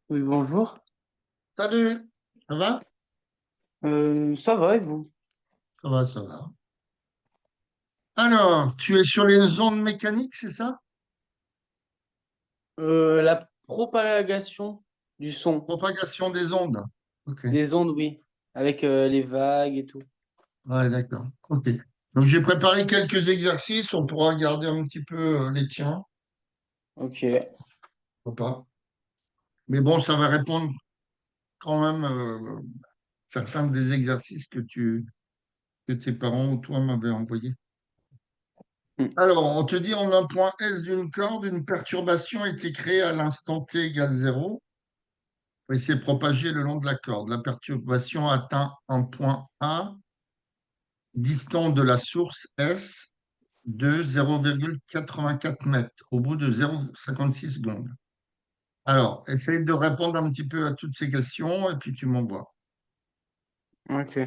Oui, bonjour. Salut, ça va? Ça va et vous? Ça va, ça va. Alors, tu es sur les ondes mécaniques, c'est ça? La propagation du son, Propagation des ondes. Ok, des ondes, oui, avec les vagues et tout. ouais, d'accord. Ok. Donc, j'ai préparé quelques exercices, on pourra regarder un petit peu les tiens, Ok. pourquoi pas. Mais bon, ça va répondre quand même certains des exercices que tes parents ou toi m'avaient envoyés. Hmm. Alors, on te dit en un point S d'une corde, une perturbation a été créée à l'instant t égale 0. Et s'est propagée le long de la corde. La perturbation atteint un point A distant de la source S de 0,84 mètres au bout de 0,56 secondes. Alors, essaye de répondre un petit peu à toutes ces questions et puis tu m'envoies. Ok.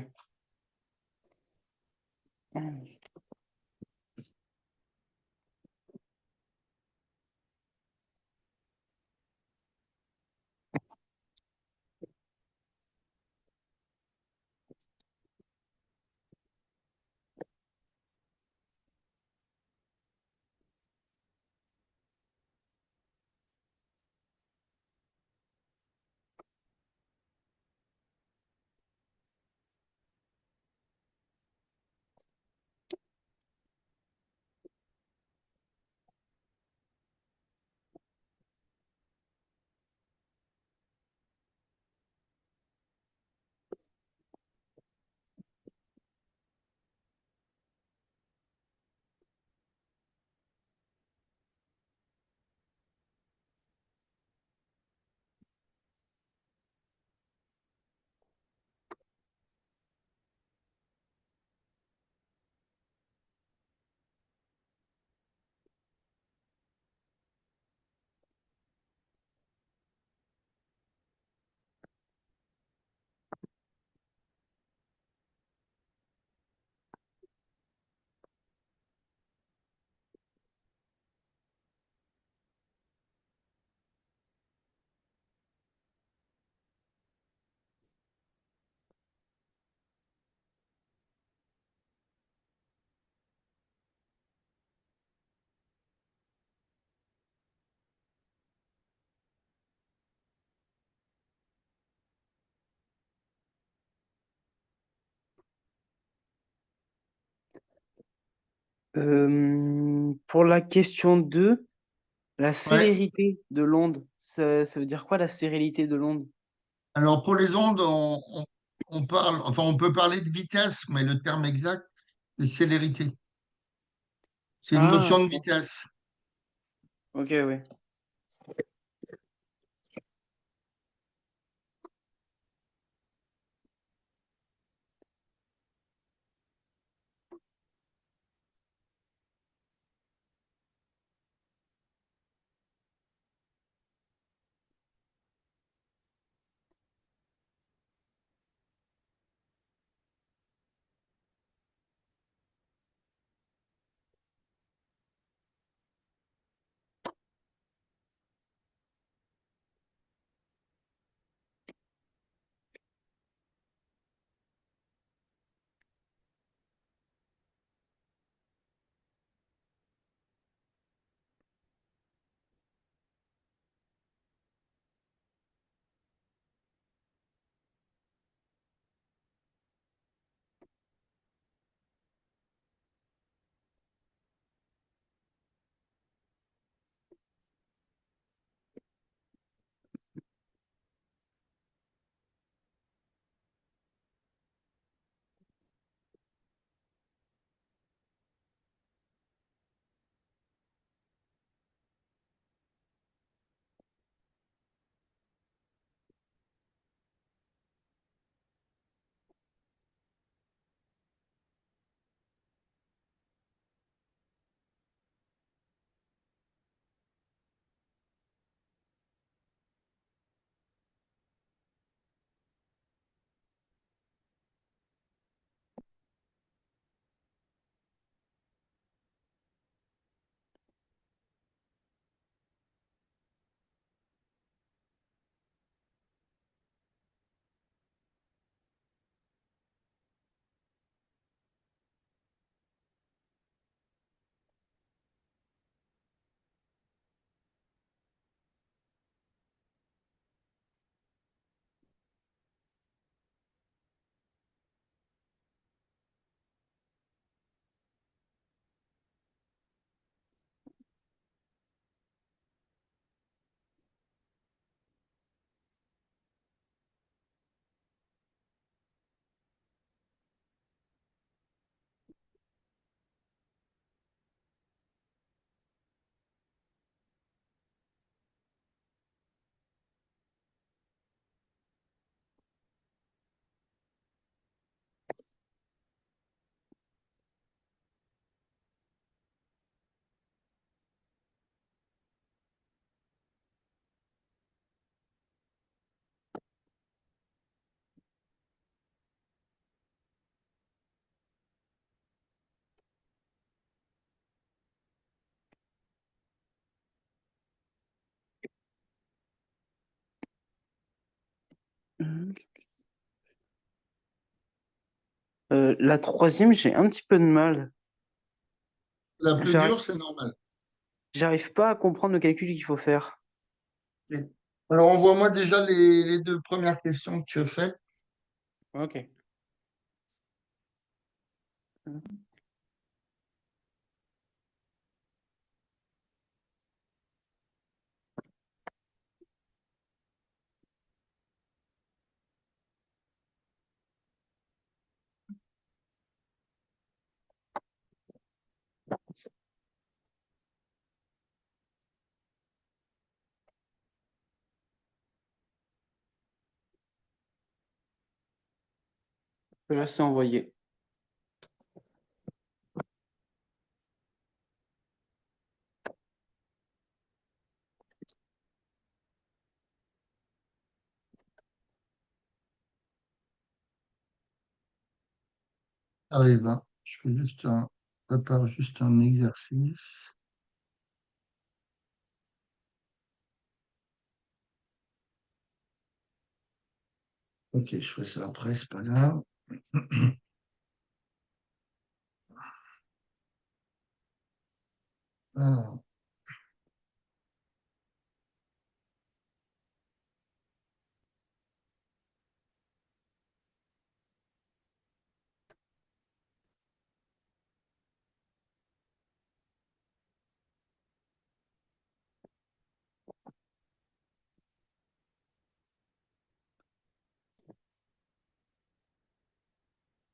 Pour la question 2, la Ouais. célérité de l'onde, ça veut dire quoi la célérité de l'onde? Alors pour les ondes, on parle, enfin on peut parler de vitesse, mais le terme exact, c'est célérité. C'est une Ah, notion de vitesse. ok, oui. La troisième, j'ai un petit peu de mal. La plus J'arrive, dure, c'est normal. j'arrive pas à comprendre le calcul qu'il faut faire. Ok. Alors, envoie-moi déjà les deux premières questions que tu as faites. Ok. Là, c'est envoyé. Arrive, hein. Je fais juste prépare juste un exercice. Ok, je ferai ça après, c'est pas grave. Alors,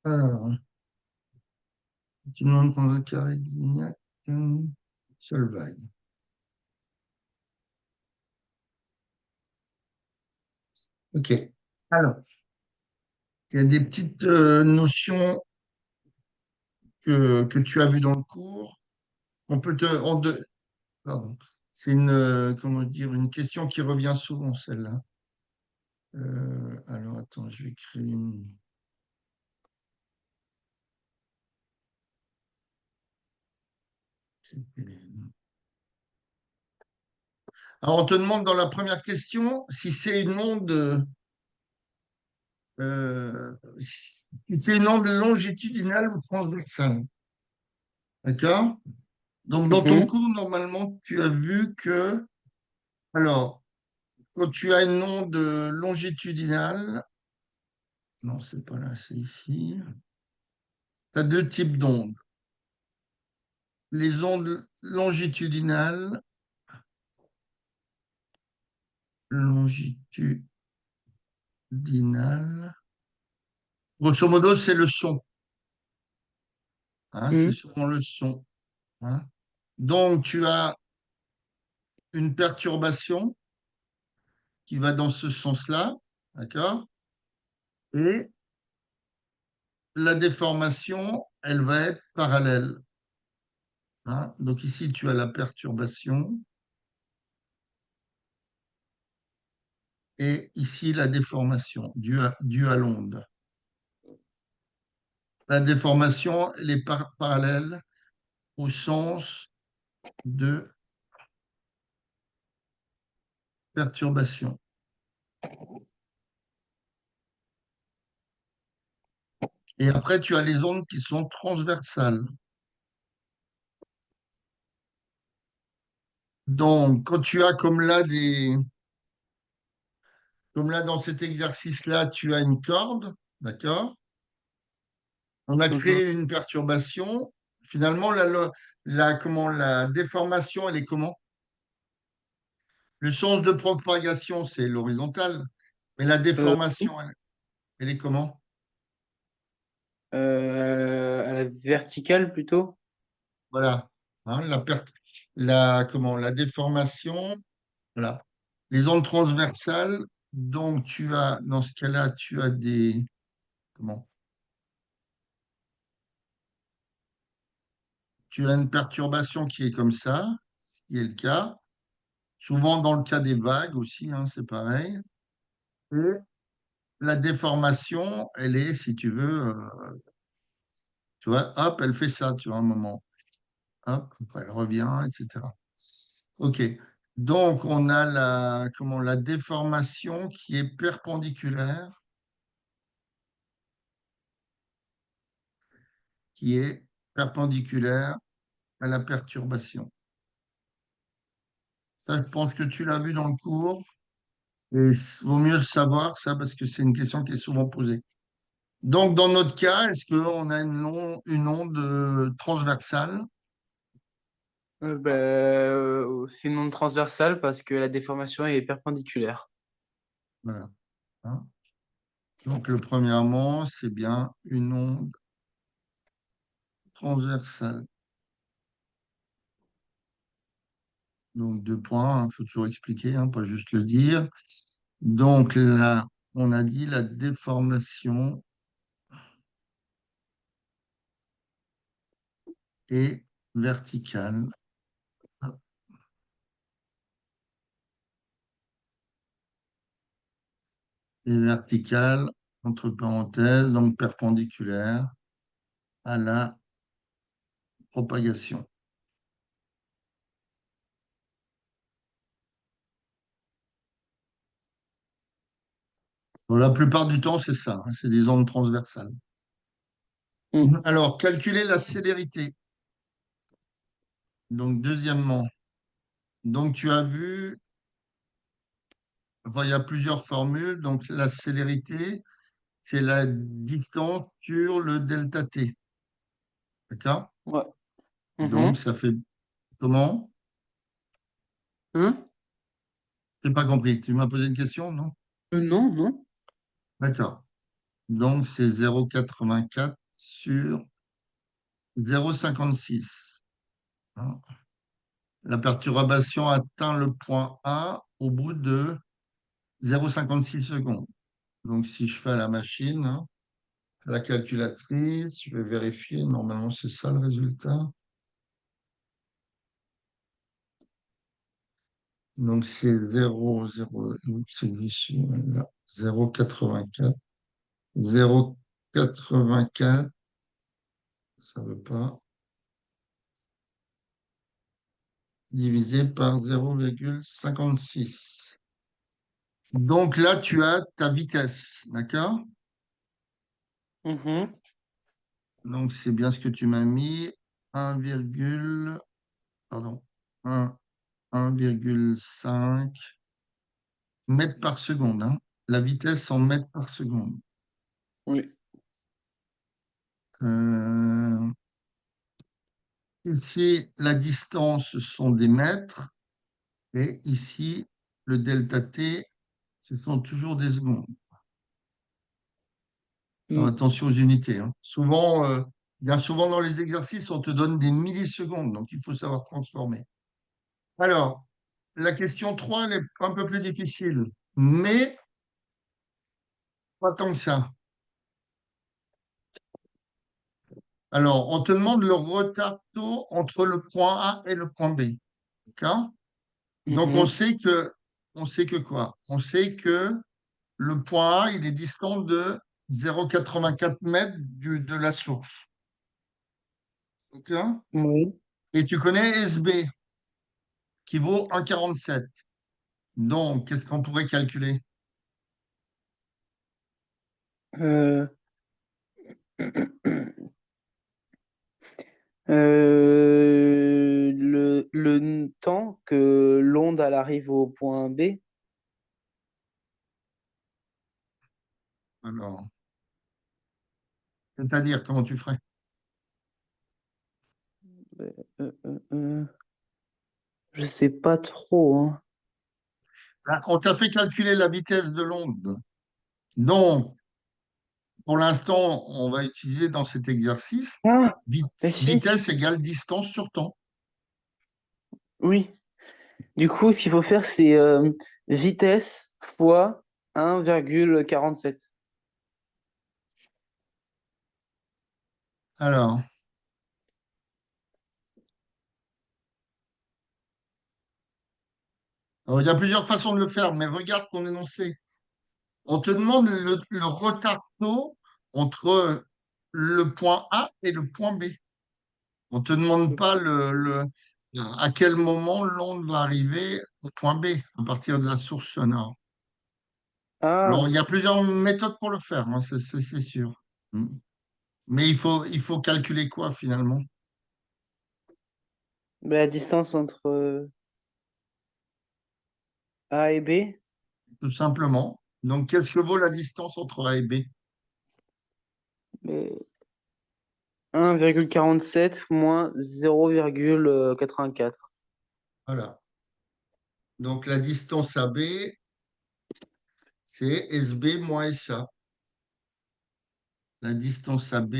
alors, petit nombre dans un carré de Lignac, une seule vague. Ok. Alors, il y a des petites notions que tu as vues dans le cours. On peut te, pardon. C'est une, comment dire, une question qui revient souvent, celle-là. Alors, attends, je vais créer une. Alors, on te demande dans la première question si c'est une onde, si c'est une onde longitudinale ou transversale. D'accord? Donc, dans ton Mhm. cours, normalement, tu as vu que, alors, quand tu as une onde longitudinale, non, c'est pas là, c'est ici, tu as deux types d'ondes. Les ondes longitudinales, longitudinales, grosso modo, c'est le son, hein, c'est Mhm. souvent le son, hein. Donc, tu as une perturbation qui va dans ce sens-là, d'accord? Et la déformation, elle va être parallèle, hein. Donc ici, tu as la perturbation et ici la déformation due à l'onde. La déformation, elle est parallèle au sens de perturbation. Et après, tu as les ondes qui sont transversales. Donc, quand tu as comme là dans cet exercice-là, tu as une corde, d'accord? On a Mhm. créé une perturbation. Finalement, comment, la déformation, elle est comment? Le sens de propagation, c'est l'horizontale. Mais la Oui. déformation, elle est comment? À la verticale plutôt. Voilà. Hein, comment, la déformation, voilà. Les ondes transversales, donc dans ce cas-là, tu as comment? Tu as une perturbation qui est comme ça, ce qui est le cas. Souvent dans le cas des vagues aussi, hein, c'est pareil. Et la déformation, elle est, si tu veux, tu vois, hop, elle fait ça, tu vois, un moment. Hop, après elle revient, etc. OK. Donc, on a la déformation qui est perpendiculaire à la perturbation. Ça, je pense que tu l'as vu dans le cours. Et il vaut mieux le savoir, ça, parce que c'est une question qui est souvent posée. Donc, dans notre cas, est-ce qu'on a une onde transversale? C'est une onde transversale parce que la déformation est perpendiculaire. Voilà. Hein. Donc, le premièrement, c'est bien une onde transversale. Donc, deux points, il faut toujours expliquer, hein, pas juste le dire. Donc, là, on a dit la déformation est verticale. Et verticale, entre parenthèses, donc perpendiculaire à la propagation. Bon, la plupart du temps, c'est ça, hein, c'est des ondes transversales. Mm. Alors, calculer la célérité. Donc, deuxièmement, donc tu as vu, enfin, il y a plusieurs formules. Donc, la célérité, c'est la distance sur le delta t. D'accord? Ouais. Donc, Mhm. ça fait comment? Hein? Je n'ai pas compris. Tu m'as posé une question, non? Non, non. D'accord. Donc, c'est 0,84 sur 0,56. Hein. La perturbation atteint le point A au bout de 0,56 secondes. Donc, si je fais à la machine, hein, à la calculatrice, je vais vérifier. Normalement, c'est ça le résultat. Donc, c'est 0,0, c'est ici, là, 0,84. 0,84, ça ne veut pas, divisé par 0,56. Donc là, tu as ta vitesse, d'accord? Mhm. Donc, c'est bien ce que tu m'as mis. 1, pardon, 1, 1,5 mètres par seconde, hein. La vitesse en mètres par seconde. Oui. Euh, ici, la distance, ce sont des mètres. Et ici, le delta t, ce sont toujours des secondes. Alors, Mm. attention aux unités, hein. Souvent, bien souvent dans les exercices, on te donne des millisecondes. Donc, il faut savoir transformer. Alors, la question 3, elle est un peu plus difficile. Mais pas tant que ça. Alors, on te demande le retard taux entre le point A et le point B. D'accord? Donc, Mhm. on sait que quoi? On sait que le point A, il est distant de 0,84 mètres de la source. OK? Oui. Et tu connais SB, qui vaut 1,47. Donc, qu'est-ce qu'on pourrait calculer? Euh, le temps que l'onde elle arrive au point B. Alors, c'est-à-dire, comment tu ferais? Euh, euh, euh, euh, je sais pas trop, hein. Ah, on t'a fait calculer la vitesse de l'onde. Donc, pour l'instant, on va utiliser dans cet exercice Ah, si, vitesse égale distance sur temps. oui. Du coup, ce qu'il faut faire, c'est vitesse fois 1,47. Alors, il y a plusieurs façons de le faire, mais regarde ton énoncé. On te demande le retard taux entre le point A et le point B. On ne te demande pas À quel moment l'onde va arriver au point B, à partir de la source sonore? Alors, Ah, il y a plusieurs méthodes pour le faire, hein, c'est sûr. Mm. Mais il faut calculer quoi finalement? ben, la distance entre A et B, Tout simplement. Donc, qu'est-ce que vaut la distance entre A et B? ben, 1,47 moins 0,84. Voilà. Donc, la distance AB, c'est SB moins SA. La distance AB,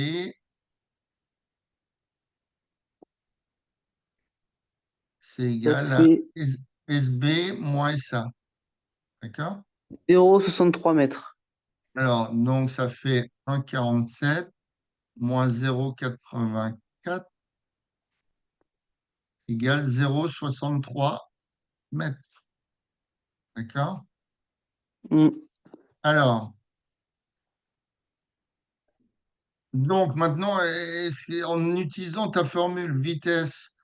c'est Ça égal à fait SB moins SA. D'accord? 0,63 mètres. Alors, donc, ça fait 1,47 moins 0,84 égale 0,63 mètres. D'accord? Hmm. Alors, donc maintenant, c'est en utilisant ta formule vitesse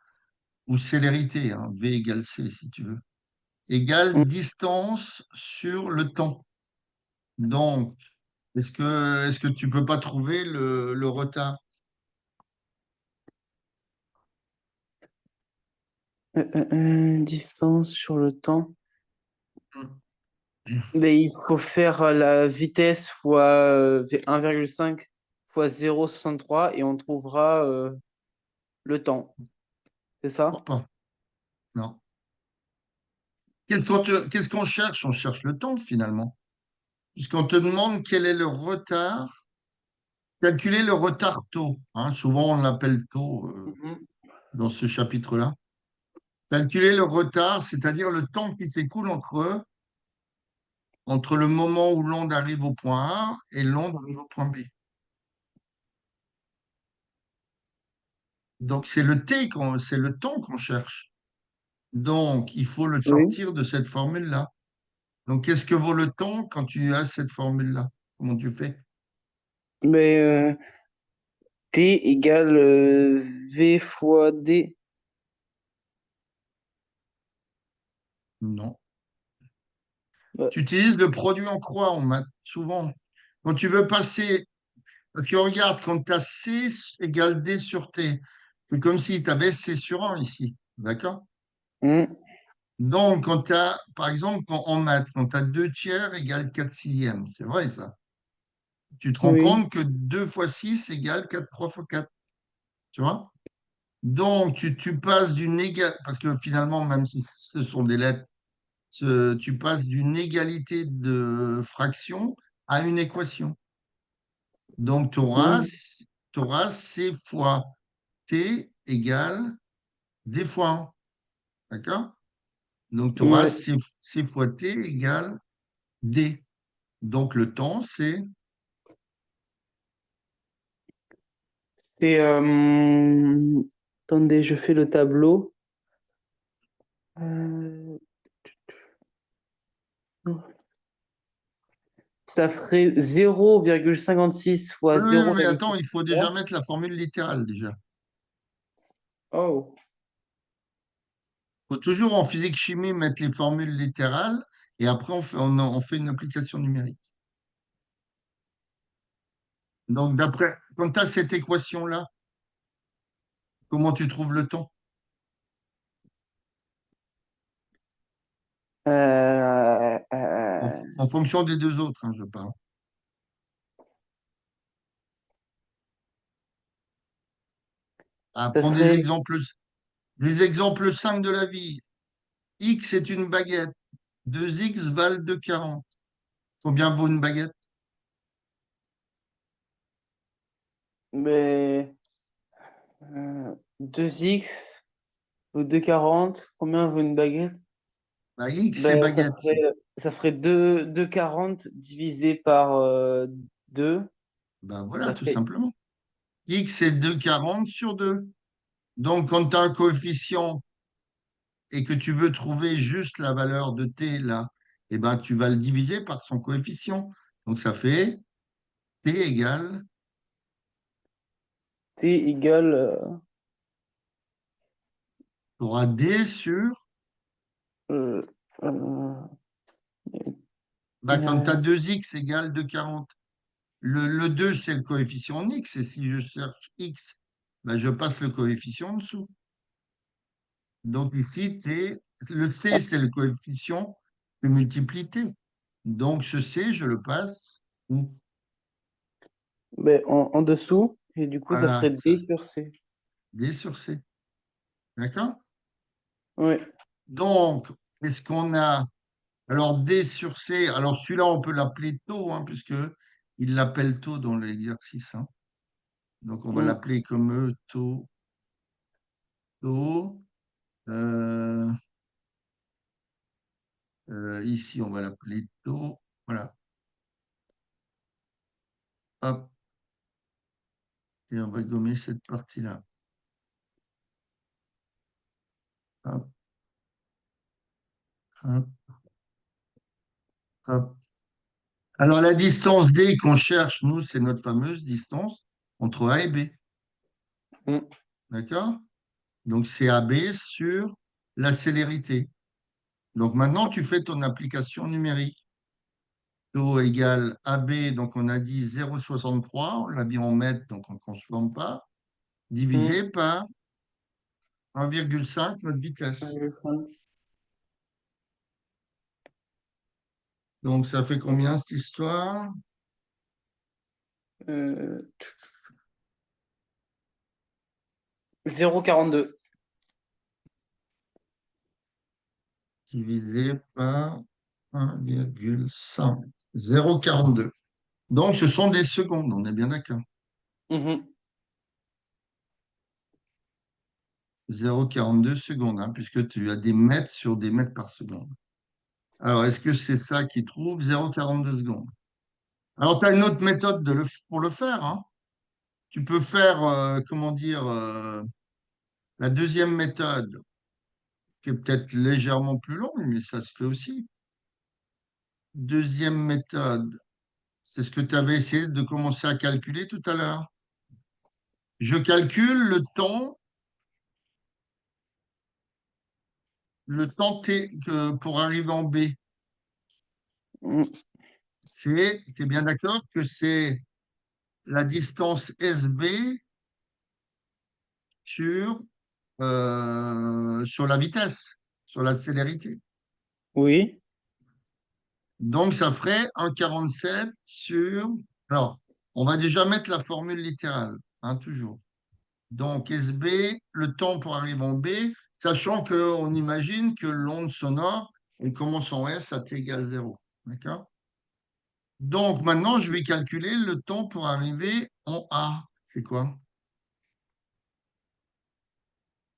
ou célérité, hein, V égale C si tu veux, égale distance sur le temps. Donc, est-ce que tu peux pas trouver le retard? Distance sur le temps. Hmm. Ben, il faut faire la vitesse fois 1,5 fois 0,63 et on trouvera le temps. C'est Toujours ça? pas. Non. Qu'est-ce qu'on cherche? On cherche le temps finalement. Puisqu'on te demande quel est le retard, calculer le retard taux, hein. Souvent, on l'appelle taux Mhm. dans ce chapitre-là. Calculer le retard, c'est-à-dire le temps qui s'écoule entre le moment où l'onde arrive au point A et l'onde arrive au point B. Donc, c'est le temps qu'on cherche. Donc, il faut le Oui. sortir de cette formule-là. Donc, qu'est-ce que vaut le temps quand tu as cette formule-là? Comment tu fais? Mais T égale V fois D. Non. Ouais. Tu utilises le produit en croix en maths, souvent. Quand tu veux passer, parce que regarde, quand tu as C égale D sur T, c'est comme si tu avais C sur 1 ici. D'accord? Hmm. Donc, quand tu as, par exemple, en maths, quand tu as 2 tiers égale 4 sixièmes, c'est vrai ça. Tu te rends Oui. compte que 2 fois 6 égale 4 3 fois 4. Tu vois? Donc, tu passes d'une égale, parce que finalement, même si ce sont des lettres, tu passes d'une égalité de fractions à une équation. Donc, tu auras, Hmm. C fois T égale D fois 1. D'accord? Donc, tu auras Ouais. C fois T égale D. Donc, le temps, c'est C'est attendez, je fais le tableau. Euh, Ça ferait 0,56 fois Oui, oui, mais attends, il faut déjà 0,63. mettre la formule littérale déjà. Oh. Il faut toujours en physique-chimie mettre les formules littérales et après on fait une application numérique. Donc, quand tu as cette équation-là, comment tu trouves le temps? Euh, En, euh, en fonction des deux autres, hein, je parle. Ah, Ça prends serait, des exemples simples de la vie. X est une baguette. 2x valent 2,40. Combien vaut une baguette? mais 2x ou 2,40. Combien vaut une baguette? Bah, X, c'est Ben, baguette. ça ferait 2,40 divisé par 2. Bah, voilà, Ça tout fait simplement. X, c'est 2,40 sur 2. Donc, quand tu as un coefficient et que tu veux trouver juste la valeur de t là, eh ben, tu vas le diviser par son coefficient. Donc, ça fait t égale, t égale Tu auras D sur, Euh, euh, bah, quand tu as 2x égale 2,40. Le 2, c'est le coefficient en x, et si je cherche x, bah, je passe le coefficient en dessous. Donc ici, le c, c'est le coefficient de multiplicité. Donc ce c, je le passe où? ben, en dessous, et du coup, ça Voilà, ferait D sur C. D sur c. D'accord? Oui. Donc, est-ce qu'on a. Alors, D sur C, alors celui-là, on peut l'appeler taux, hein, puisque il l'appelle taux dans l'exercice, hein. Donc, on va Mm. l'appeler comme taux, taux. Euh, ici, on va l'appeler taux. Voilà. Hop. Et on va gommer cette partie-là. Hop, hop, hop. Alors, la distance D qu'on cherche, nous, c'est notre fameuse distance entre A et B. Mm. D'accord? Donc, c'est AB sur la célérité. Donc, maintenant, tu fais ton application numérique. Taux égale AB, donc on a dit 0,63, on l'a mis en mètres, donc on ne transforme pas, Mm. divisé par 1,5 notre vitesse. Donc, ça fait combien cette histoire? Euh, 0,42. Divisé par 1,5. 0,42. Donc, ce sont des secondes, on est bien d'accord. Mhm. 0,42 secondes, hein, puisque tu as des mètres sur des mètres par seconde. Alors, est-ce que c'est ça qui trouve 0,42 secondes? Alors, tu as une autre méthode pour le faire, hein. Tu peux faire, comment dire, la deuxième méthode, qui est peut-être légèrement plus longue, mais ça se fait aussi. Deuxième méthode, c'est ce que tu avais essayé de commencer à calculer tout à l'heure. Je calcule le temps T pour arriver en B. Mm. Tu es bien d'accord que c'est la distance SB sur, sur la vitesse, sur la célérité. Oui. Donc, ça ferait 1,47 sur. Alors, on va déjà mettre la formule littérale, hein, toujours. Donc, SB, le temps pour arriver en B, sachant qu'on imagine que l'onde sonore, on commence en S à t égale 0. D'accord? Donc, maintenant, je vais calculer le temps pour arriver en A. C'est quoi?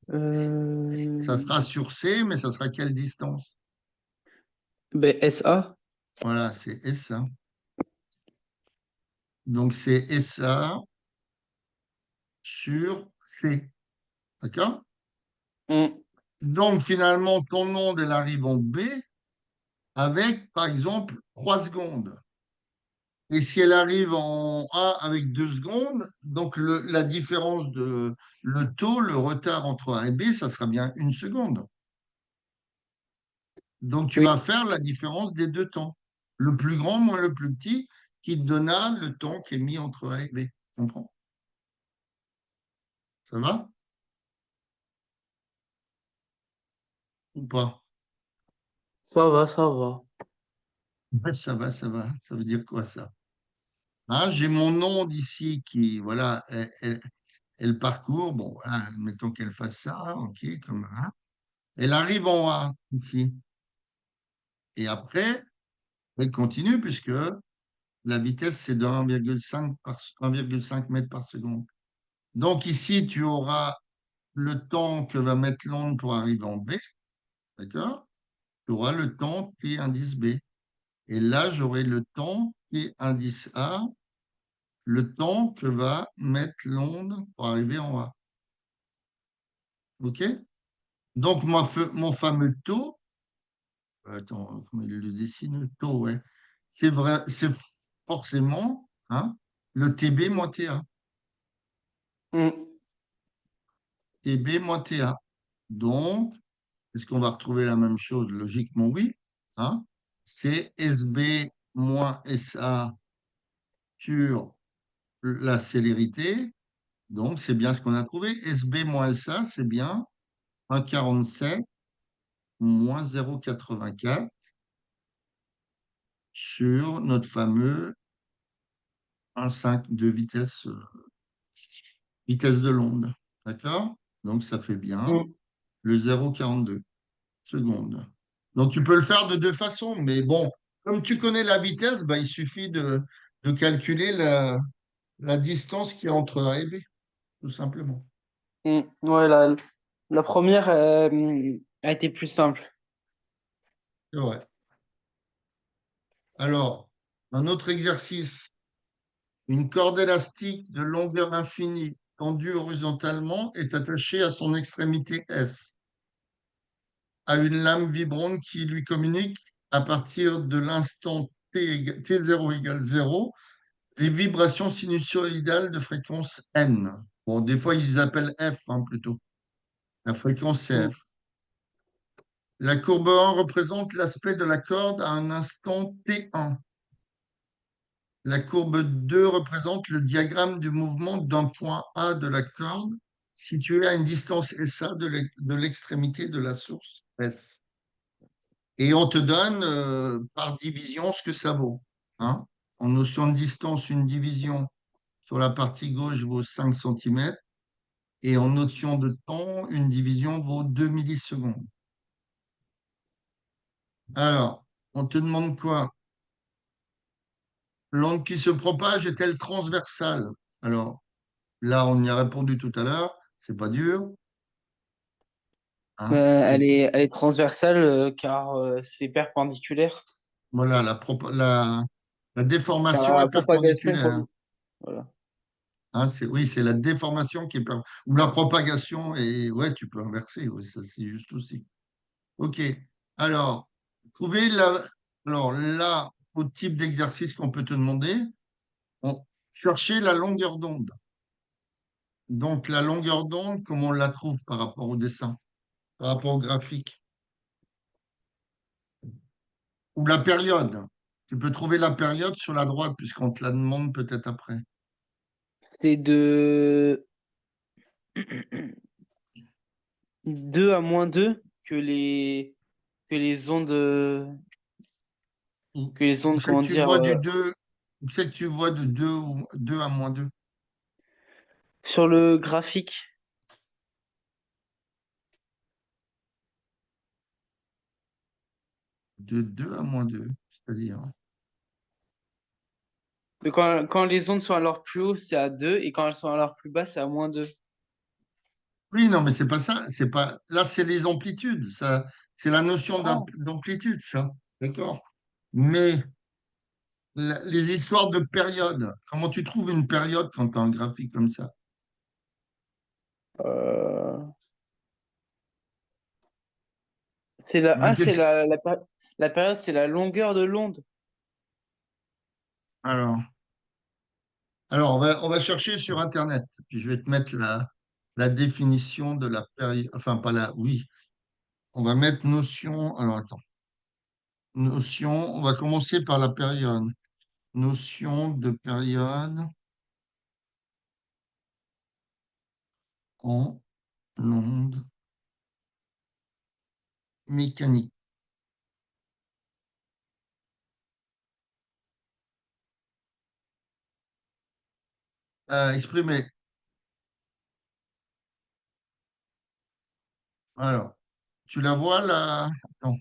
Ça Euh, sera sur C, mais ça sera quelle distance? ben, SA. Voilà, c'est SA. Donc, c'est SA sur C. D'accord? Mm. Donc, finalement, ton onde, elle arrive en B avec, par exemple, 3 secondes. Et si elle arrive en A avec 2 secondes, donc la différence de le taux, le retard entre A et B, ça sera bien 1 seconde. Donc, tu vas Oui. faire la différence des deux temps. Le plus grand moins le plus petit, qui te donna le temps qui est mis entre A et B. Tu comprends? Ça va ou pas? Ça va, ça va. Ouais, ça va, ça va. Ça veut dire quoi ça? Ah, j'ai mon onde ici qui, voilà, elle parcourt. Bon, voilà, mettons qu'elle fasse ça, ok, comme ça. Elle arrive en A ici. Et après, elle continue puisque la vitesse, c'est de 1,5 mètres par seconde. Donc ici, tu auras le temps que va mettre l'onde pour arriver en B, d'accord? Tu auras le temps T indice B. Et là, j'aurai le temps T indice A, le temps que va mettre l'onde pour arriver en A. OK? Donc, mon fameux taux, attends, comment il le dessine, le taux, ouais. C'est vrai, c'est forcément, hein, le TB moins TA. Mm. TB moins TA. Donc, est-ce qu'on va retrouver la même chose? Logiquement, oui. Hein? C'est SB moins SA sur la célérité. Donc, c'est bien ce qu'on a trouvé. SB moins SA, c'est bien 1,47 moins 0,84 sur notre fameux 1,5 de vitesse de l'onde. D'accord? Donc, ça fait bien Mm. le 0,42 secondes. Donc, tu peux le faire de deux façons, mais bon, comme tu connais la vitesse, bah, il suffit de calculer la distance qu'il y a entre A et B, tout simplement. Mm. Ouais, la première a été plus simple. C'est vrai. Alors, un autre exercice, une corde élastique de longueur infinie tendue horizontalement est attachée à son extrémité S, à une lame vibrante qui lui communique à partir de l'instant T0 égale 0 des vibrations sinusoïdales de fréquence N. Bon, des fois, ils appellent F hein, plutôt. La fréquence Mm. CF. La courbe 1 représente l'aspect de la corde à un instant T1. La courbe 2 représente le diagramme du mouvement d'un point A de la corde situé à une distance SA de l'extrémité de la source S. Et on te donne par division ce que ça vaut. Hein. En notion de distance, une division sur la partie gauche vaut 5 cm. Et en notion de temps, une division vaut 2 millisecondes. Alors, on te demande quoi? L'onde qui se propage est-elle transversale? Alors, là, on y a répondu tout à l'heure, c'est pas dur. Hein. Elle est transversale car c'est perpendiculaire. Voilà, la Car déformation la est propagation, perpendiculaire. voilà. Hein, oui, c'est la déformation qui est ou la propagation, et ouais, tu peux inverser, oui, ça c'est juste aussi. OK. Alors, trouver alors là, au type d'exercice qu'on peut te demander, chercher la longueur d'onde. Donc, la longueur d'onde, comment on la trouve par rapport au dessin, par rapport au graphique, ou la période. Tu peux trouver la période sur la droite, puisqu'on te la demande peut-être après. C'est de 2 à -2 que les ondes, Où, que les où ondes, c'est que comment tu dire, vois du 2, où c'est que tu vois de 2 ou 2 à -2? sur le graphique. De 2 à -2, c'est-à-dire. Mais quand les ondes sont à leur plus haut, c'est à 2 et quand elles sont à leur plus bas, c'est à -2. Oui, non, mais c'est pas ça. C'est pas. Là, c'est les amplitudes. Ça, c'est la notion Ah, d'amplitude, ça. D'accord? Mais les histoires de période, comment tu trouves une période quand tu as un graphique comme ça? euh, Mais c'est qu'est-ce la période, c'est la longueur de l'onde. alors, on va chercher sur Internet. Puis je vais te mettre la définition de la période. Enfin, pas la. Oui, on va mettre notion. Alors, attends. Notion. On va commencer par la période. Notion de période en onde mécanique. Exprimer. Alors, tu la vois là? Attends.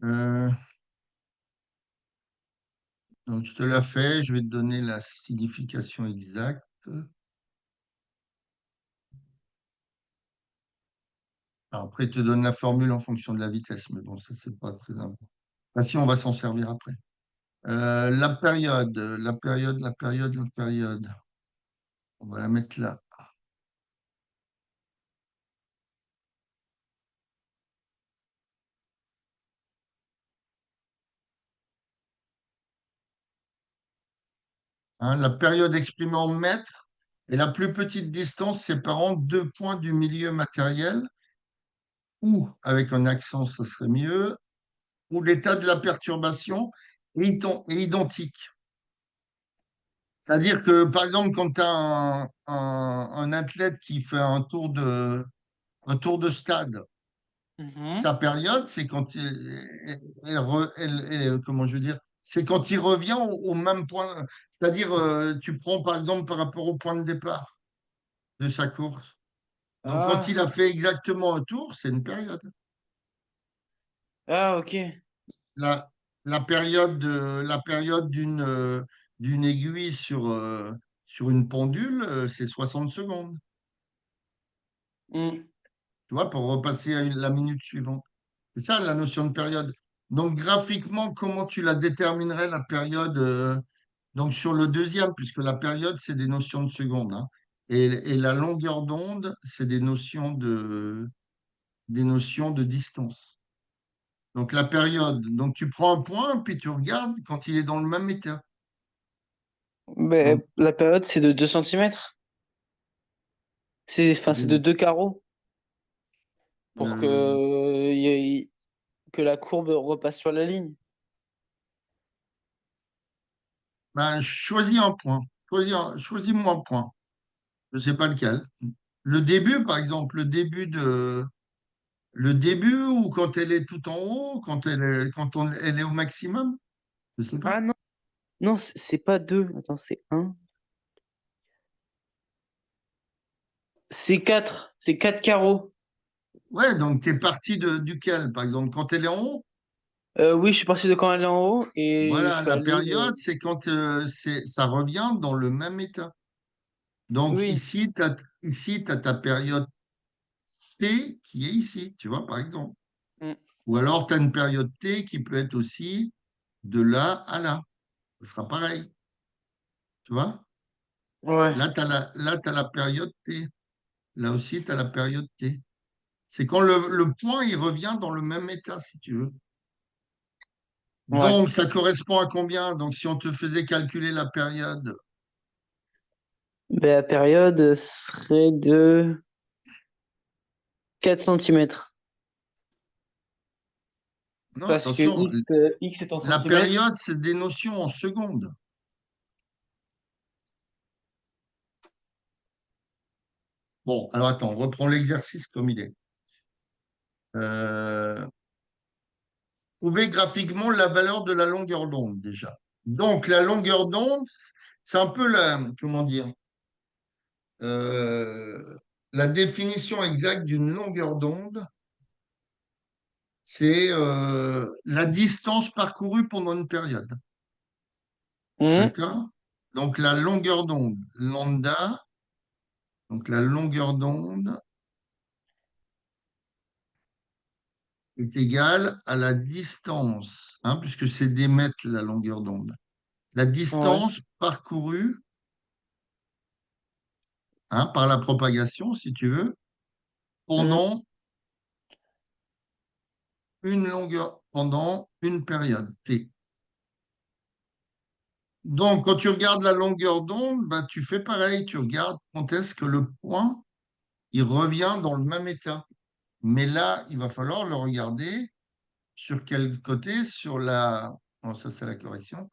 Euh, donc, je te la fais. Je vais te donner la signification exacte. Alors, après, il te donne la formule en fonction de la vitesse, mais bon, ça, c'est pas très important. Ah, si, on va s'en servir après. La période. On va la mettre là. Hein, la période exprimée en mètres est la plus petite distance séparant deux points du milieu matériel ou, avec un accent, ça serait mieux, où l'état de la perturbation est identique. C'est-à-dire que, par exemple, quand tu as un athlète qui fait un tour de stade, sa Mhm. période, c'est quand comment je veux dire, c'est quand il revient au même point. C'est-à-dire, tu prends par exemple par rapport au point de départ de sa course. Donc, quand il Ah, a fait exactement un tour, c'est une période. ah, ok. La, la période d'une aiguille sur une pendule, c'est 60 secondes, Hmm. tu vois, pour repasser à la minute suivante. C'est ça la notion de période. Donc, graphiquement, comment tu la déterminerais, la période donc, sur le deuxième, puisque la période, c'est des notions de secondes, hein, et la longueur d'onde, c'est des notions de distance. Donc, la période, donc tu prends un point, puis tu regardes quand il est dans le même état. Ben, Donc, la période, c'est de 2 centimètres. Enfin, c'est de de- 2 carreaux pour euh, que la courbe repasse sur la ligne. ben, choisis un point. Choisis-moi un point. Je ne sais pas lequel. Le début, par exemple, le début ou quand elle est tout en haut, elle est au maximum, je ne sais pas. Ah non, non, c'est pas 2. Attends, c'est un. C'est 4. C'est 4 carreaux. Ouais, donc tu es parti duquel, par exemple, quand elle est en haut? Oui, je suis parti de quand elle est en haut et je Voilà, suis la allé. période, c'est quand ça revient dans le même état. Donc Oui. ici, tu as ta période T qui est ici, tu vois, par exemple. Mm. Ou alors, tu as une période T qui peut être aussi de là à là. Ce sera pareil, tu vois. Ouais. Là, tu la période T. Là aussi, tu as la période T. C'est quand le point, il revient dans le même état, si tu veux. Ouais. Donc, ça correspond à combien? Donc, si on te faisait calculer la période, Ben, la période serait de 4 centimètres. non, Parce que attention, X est en la centimètres. période, c'est des notions en secondes. Bon, alors attends, on reprend l'exercice comme il est. Euh, Trouver graphiquement la valeur de la longueur d'onde déjà. Donc, la longueur d'onde, c'est un peu comment dire, euh, la définition exacte d'une longueur d'onde, c'est la distance parcourue pendant une période. Hmm. D'accord? Donc, la longueur d'onde, lambda, donc la longueur d'onde est égale à la distance, hein, puisque c'est des mètres la longueur d'onde. La Ouais. distance parcourue, hein, par la propagation, si tu veux, Hmm. pendant une longueur, pendant une période T. Donc, quand tu regardes la longueur d'onde, bah, tu fais pareil, tu regardes quand est-ce que le point, il revient dans le même état. Mais là, il va falloir le regarder sur quel côté, sur la... Non, ça c'est la correction.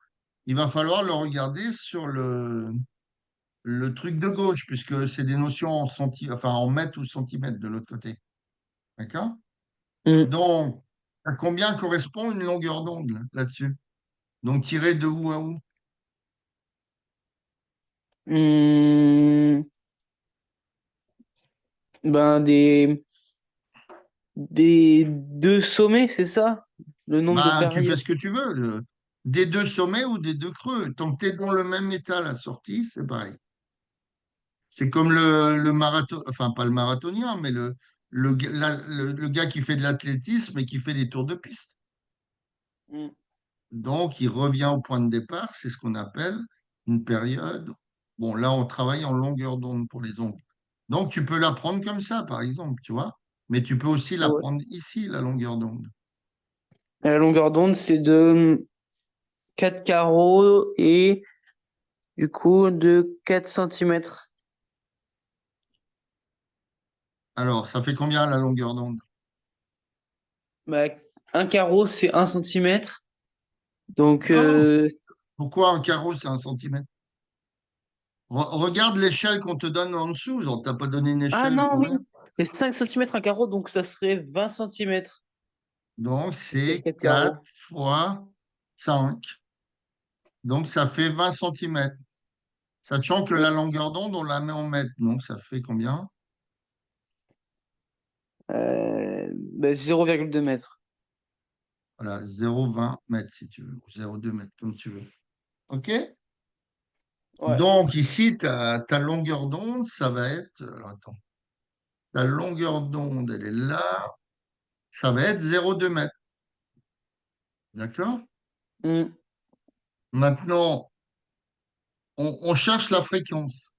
Il va falloir le regarder sur le truc de gauche, puisque c'est des notions en enfin, en mètres ou centimètres de l'autre côté. D'accord? Hmm. Donc, à combien correspond une longueur d'onde là-dessus? Donc, tirer de où à où? Hmm. Ben, des 2 sommets, c'est ça? Le nombre de Ben, tu fais périodes. ce que tu veux. Des deux sommets ou des deux creux. Tant que tu es dans le même état à la sortie, c'est pareil. C'est comme le marathon, enfin pas le marathonien, mais le gars qui fait de l'athlétisme et qui fait des tours de piste. Hmm. Donc, il revient au point de départ, c'est ce qu'on appelle une période. Bon, là, on travaille en longueur d'onde pour les ondes. Donc, tu peux la prendre comme ça, par exemple, tu vois. Mais tu peux aussi la Ouais. prendre ici, la longueur d'onde. La longueur d'onde, c'est de 4 carreaux et du coup de 4 centimètres. Alors, ça fait combien la longueur d'onde? Bah, un carreau, c'est 1 centimètre. Donc, Non. Pourquoi un carreau, c'est 1 centimètre? Regarde l'échelle qu'on te donne en dessous. On t'a pas donné une ah échelle non, oui, combien? c'est 5 centimètres un carreau, donc ça serait 20 centimètres. Donc, c'est 4 4 carreaux. fois 5. Donc, ça fait 20 centimètres. Sachant que Oui. la longueur d'onde, on la met en mètres. Donc, ça fait combien? Bah, 0,2 mètres. Voilà, 0,20 mètres si tu veux, ou 0,2 mètres, comme tu veux. OK? Ouais. Donc, ici, ta longueur d'onde, ça va être. Alors, attends. Ta longueur d'onde, elle est là. Ça va être 0,2 mètres. D'accord? Hmm. Maintenant, on cherche la fréquence.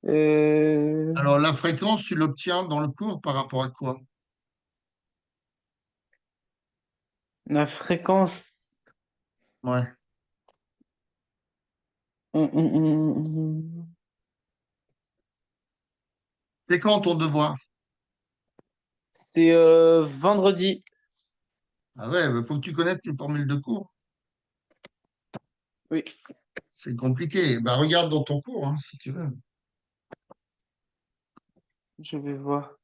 Euh, Alors, la fréquence, tu l'obtiens dans le cours par rapport à quoi? la fréquence. Ouais. Hum. C'est quand ton devoir? C'est vendredi. Ah ouais, il faut que tu connaisses tes formules de cours. Oui, C'est compliqué. Bah, regarde dans ton cours, hein, si tu veux. je vais voir.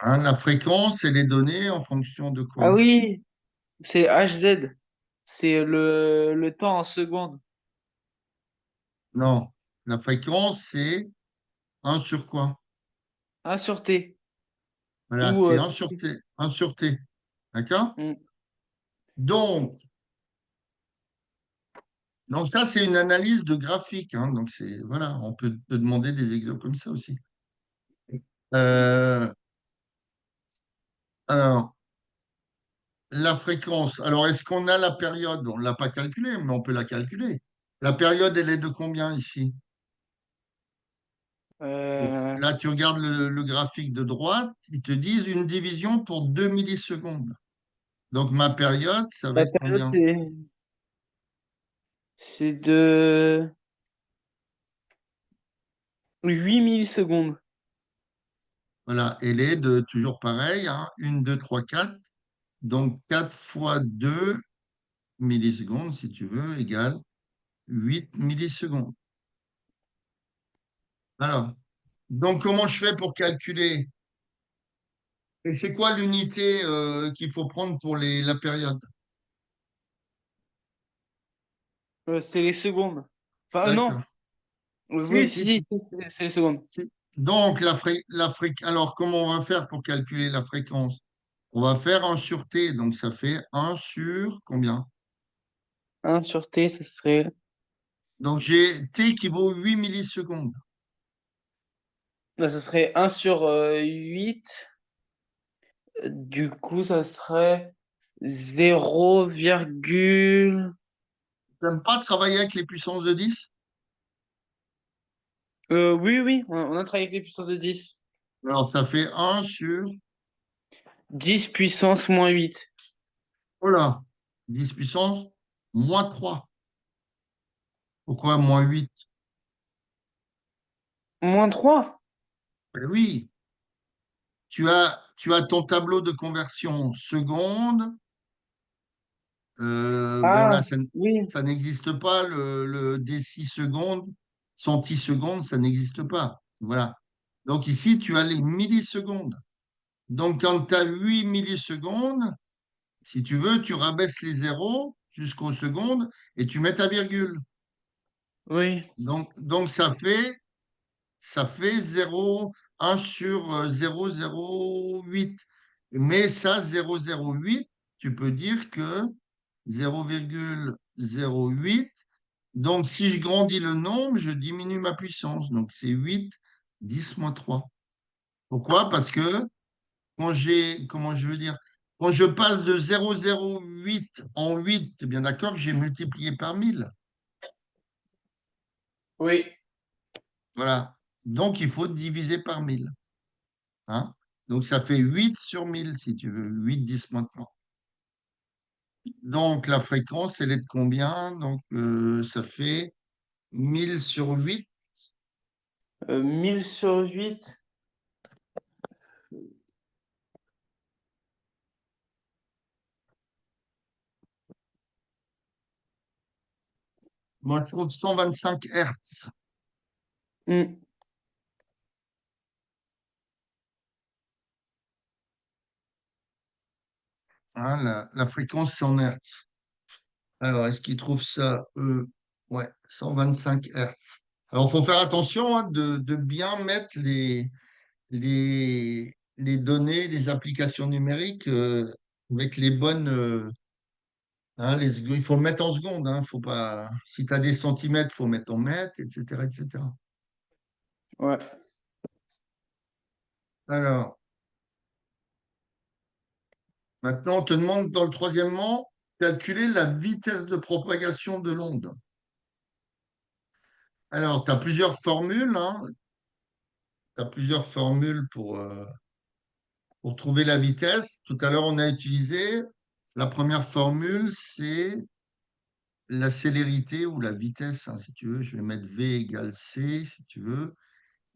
Hein, la fréquence, elle est donnée en fonction de Ah quoi? oui, c'est HZ. C'est le temps en secondes. Non. La fréquence, c'est un sur quoi? Un sur T. Voilà, Ou c'est un sur T. Un sur T. D'accord? Donc, ça, c'est une analyse de graphique. Hein, donc, voilà, on peut te demander des exemples comme ça aussi. Euh, alors, la fréquence. Alors, est-ce qu'on a la période? On ne l'a pas calculée, mais on peut la calculer. La période, elle est de combien ici? Donc, euh, là, tu regardes le graphique de droite, ils te disent une division pour 2 millisecondes. Donc, ma période, ça va la être période, combien? c'est de 8 millisecondes. Voilà, elle est de toujours pareil, hein, 1, 2, 3, 4. Donc, 4 fois 2 millisecondes, si tu veux, égale 8 millisecondes. Alors, donc, comment je fais pour calculer? Et c'est quoi l'unité qu'il faut prendre pour la période? C'est les secondes. Enfin, non. D'accord. Oui, Si, si, si, si, si. c'est les secondes. Donc, alors, comment on va faire pour calculer la fréquence? On va faire un sur T, donc ça fait un sur combien? Un sur T, ce serait. Donc, j'ai T qui vaut 8 millisecondes. Là, ce serait un sur 8. Du coup, ça serait 0, T'aimes pas travailler avec les puissances de 10? oui, oui, on a travaillé avec les puissances de 10. Alors, ça fait un sur, 10 puissance moins 8. voilà, 10 puissance moins 3. Pourquoi moins 8? Moins 3. Ben oui, tu as ton tableau de conversion seconde. Bon, Ah, là, oui, ça n'existe pas, le déciseconde, centiseconde, ça n'existe pas. Voilà. Donc ici, tu as les millisecondes. Donc, quand tu as 8 millisecondes, si tu veux, tu rabaisses les zéros jusqu'aux secondes et tu mets ta virgule. oui, Donc ça fait 0, 1 sur 0,08. Mais ça, 0,08, tu peux dire que 0,08. Donc, si je grandis le nombre, je diminue ma puissance. Donc, c'est 8, 10 moins 3. Pourquoi? Parce que comment je veux dire, quand je passe de 0,08 en 8, c'est bien d'accord que j'ai multiplié par 1000. oui. Voilà. Donc, il faut diviser par 1000. Hein? Donc, ça fait 8 sur 1000, si tu veux. 8, 10 moins 3. Donc, la fréquence, elle est de combien? Donc, ça fait 1000 sur 8. 1000 sur 8. Moi, je trouve 125 Hertz. Hmm. Hein, la fréquence, c'est en Hertz. Alors, est-ce qu'ils trouvent ça, eux? Ouais, 125 Hertz. Alors, il faut faire attention hein, de bien mettre les données, les applications numériques avec les bonnes. Hein, il faut le mettre en secondes. Hein, faut pas, si tu as des centimètres, il faut mettre en mètres, etc., etc. Ouais. Alors, maintenant, on te demande dans le troisièmement, calculer la vitesse de propagation de l'onde. Alors, tu as plusieurs formules. Hein, tu as plusieurs formules pour trouver la vitesse. Tout à l'heure, on a utilisé la première formule, c'est la célérité ou la vitesse, hein, si tu veux. Je vais mettre V égale C, si tu veux,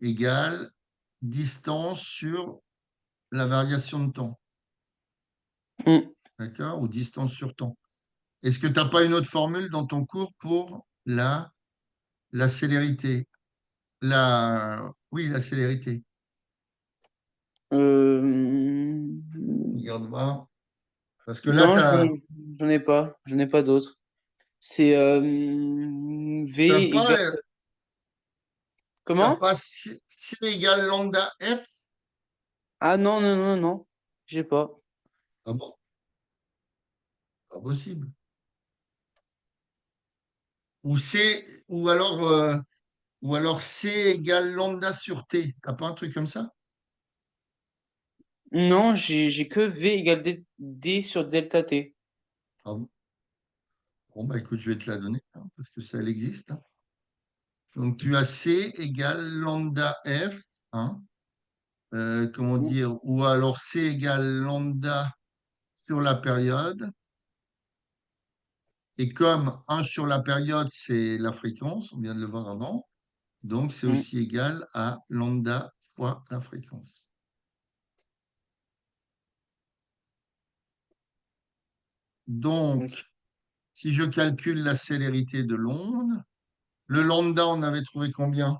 égale distance sur la variation de temps. Hmm. D'accord? Ou distance sur temps. Est-ce que tu n'as pas une autre formule dans ton cours pour la célérité? Oui, la célérité. Euh, Regarde voir. Parce que là, Non, tu n'as j'en ai pas. J'en ai pas d'autres. C'est V pas, égale. Comment? pas C égale lambda F. Ah non, non, non, non. J'ai pas. Ah bon, pas possible. Ou alors C égale lambda sur T. T'as pas un truc comme ça? Non, j'ai que V égale D sur delta T. Ah bon, bon, bah écoute, je vais te la donner, hein, parce que ça, elle existe. Hein. Donc tu as C égale lambda F, hein, comment Hmm. dire, ou alors C égale lambda sur la période. Et comme 1 sur la période, c'est la fréquence, on vient de le voir avant, donc c'est Hmm. aussi égal à lambda fois la fréquence. Donc, Ok. si je calcule la célérité de l'onde, le lambda, on avait trouvé combien?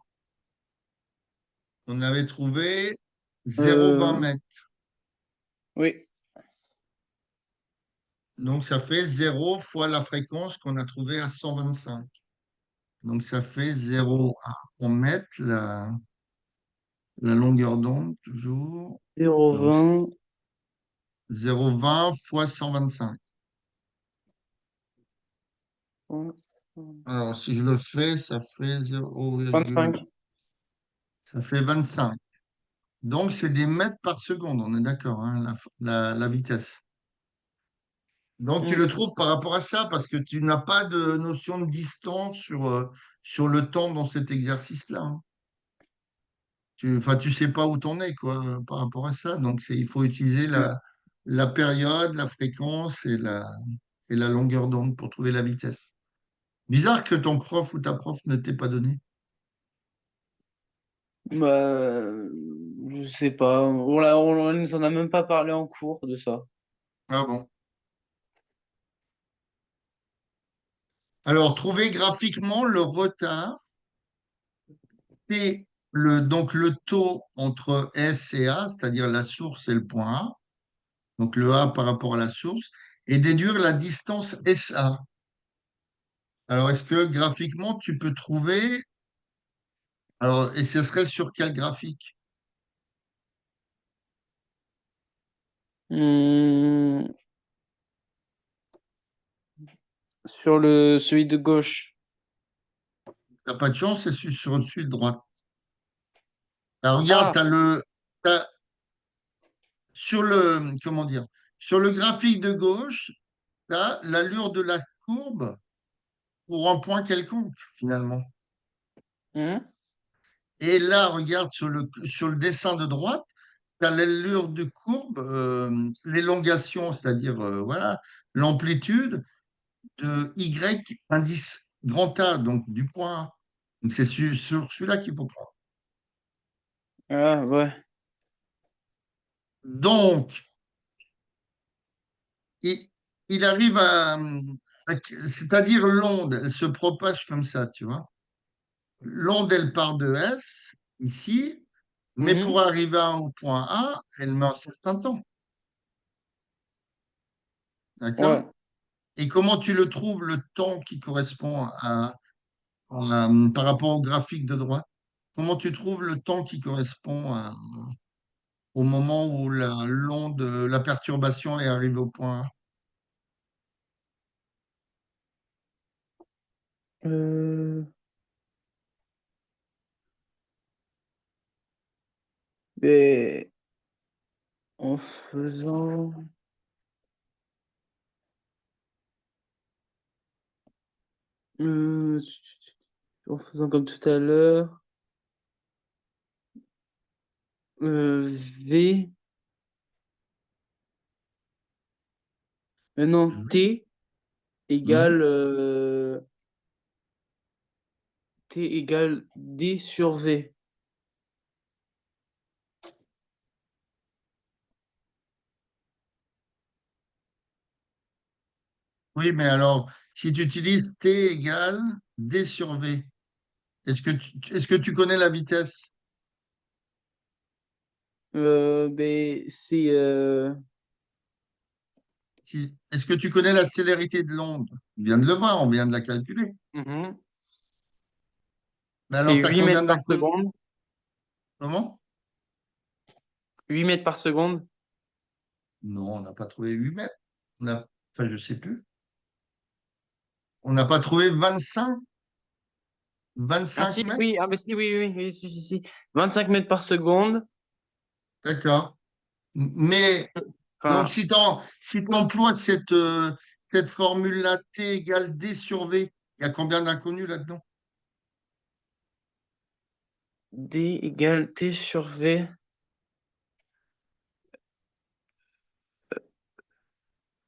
On avait trouvé 0,20 Euh, mètres. oui. Donc, ça fait 0 fois la fréquence qu'on a trouvée à 125. Donc, ça fait 0,1. On met la longueur d'onde, toujours. Donc, 0,20. 0,20 fois 125. Alors, si je le fais, ça fait 0, 25. ça fait 25. Donc, c'est des mètres par seconde, on est d'accord, hein, la vitesse. Donc, tu le Hmm. trouves par rapport à ça, parce que tu n'as pas de notion de distance sur le temps dans cet exercice-là. Hein. Enfin, tu sais pas où t'en es, quoi, par rapport à ça. Donc, il faut utiliser Hmm. la période, la fréquence et la longueur d'onde pour trouver la vitesse. Bizarre que ton prof ou ta prof ne t'ait pas donné. Bah, je sais pas. On nous en a même pas parlé en cours de ça. Ah bon. Alors, trouver graphiquement le retard, c'est donc le taux entre S et A, c'est-à-dire la source et le point A, donc le A par rapport à la source, et déduire la distance SA. Alors, est-ce que graphiquement, tu peux trouver, alors, et ce serait sur quel graphique? Hmm. Sur celui de gauche. T'as pas de chance, c'est sur celui de droite. Alors, regarde, Ah, t'as- comment dire, sur le graphique de gauche, tu as l'allure de la courbe pour un point quelconque, finalement. hmm. Et là, regarde sur le dessin de droite, tu as l'allure de courbe, l'élongation, c'est-à-dire voilà, l'amplitude de Y indice grand A, donc du point A. Donc c'est sur celui-là qu'il faut prendre. Ah, ouais. Donc, il, il arrive C'est-à-dire l'onde, elle se propage comme ça, tu vois. L'onde, elle part de S, ici, mais pour Mhm. arriver au point A, elle met un certain temps. Ouais. D'accord? Et comment tu le trouves, le temps qui correspond par rapport au graphique de droite? Comment tu trouves le temps qui correspond au moment où l'onde, la perturbation est arrivée au point A? Euh, mais en faisant, euh, en faisant comme tout à l'heure, V, non, T Mhm. égale, T égale D sur V. Oui, mais alors, si tu utilises T égale D sur V, est-ce que tu connais la vitesse? Ben, c'est, Est-ce que tu connais la célérité de l'onde? On vient de le voir, on vient de la calculer. mhm. Mais C'est alors, tu as 8 combien mètres par d'inconnus? seconde. Comment? 8 mètres par seconde. Non, on n'a pas trouvé 8 mètres. Enfin, je sais plus. On n'a pas trouvé 25 Ah si, mètres? oui, ah ben si, oui, oui, oui, si, si, si. 25 mètres par seconde. D'accord. Mais, donc, Enfin, si tu emploies cette formule-là, T égale D sur V, il y a combien d'inconnus là-dedans? D égale T sur V.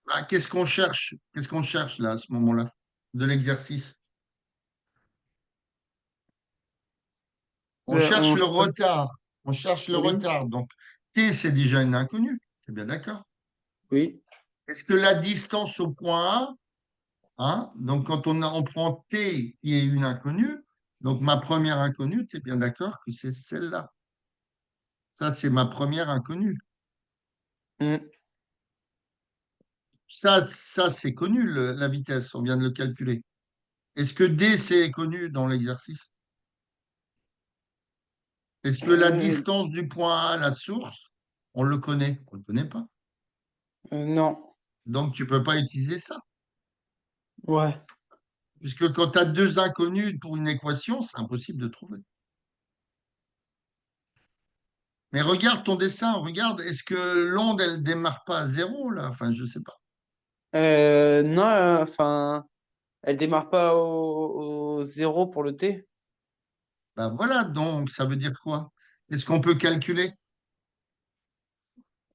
Ah, qu'est-ce qu'on cherche? Qu'est-ce qu'on cherche là, à ce moment-là, de l'exercice? On Ben, cherche le retard. On cherche le oui, retard. Donc, T, c'est déjà une inconnue. C'est bien d'accord. oui. Est-ce que la distance au point A, hein, donc quand on prend T qui est une inconnue, donc ma première inconnue, tu es bien d'accord que c'est celle-là. Ça, c'est ma première inconnue. Mm. Ça c'est connu, la vitesse, on vient de le calculer. Est-ce que D, c'est connu dans l'exercice? Est-ce que la Euh, distance du point A à la source, on le connaît? On ne le connaît pas. non. Donc, tu ne peux pas utiliser ça. Ouais. Puisque quand tu as deux inconnus pour une équation, c'est impossible de trouver. Mais regarde ton dessin, regarde, est-ce que l'onde, elle démarre pas à zéro, là? Enfin, je sais pas. Non, enfin, elle démarre pas au 0 pour le T. Ben voilà, donc ça veut dire quoi? Est-ce qu'on peut calculer?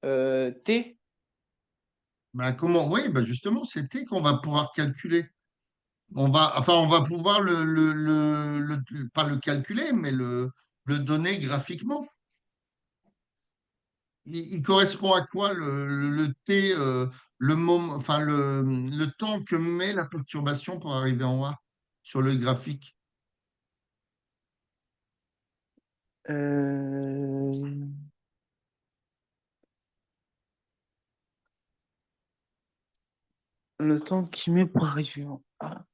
T. Ben comment? Oui, ben justement, c'était qu'on va pouvoir calculer. On va pouvoir pas le calculer, mais le donner graphiquement. Il correspond à quoi le T, le moment, enfin le temps que met la perturbation pour arriver en A sur le graphique? Euh, le temps qu'il met pour arriver en A.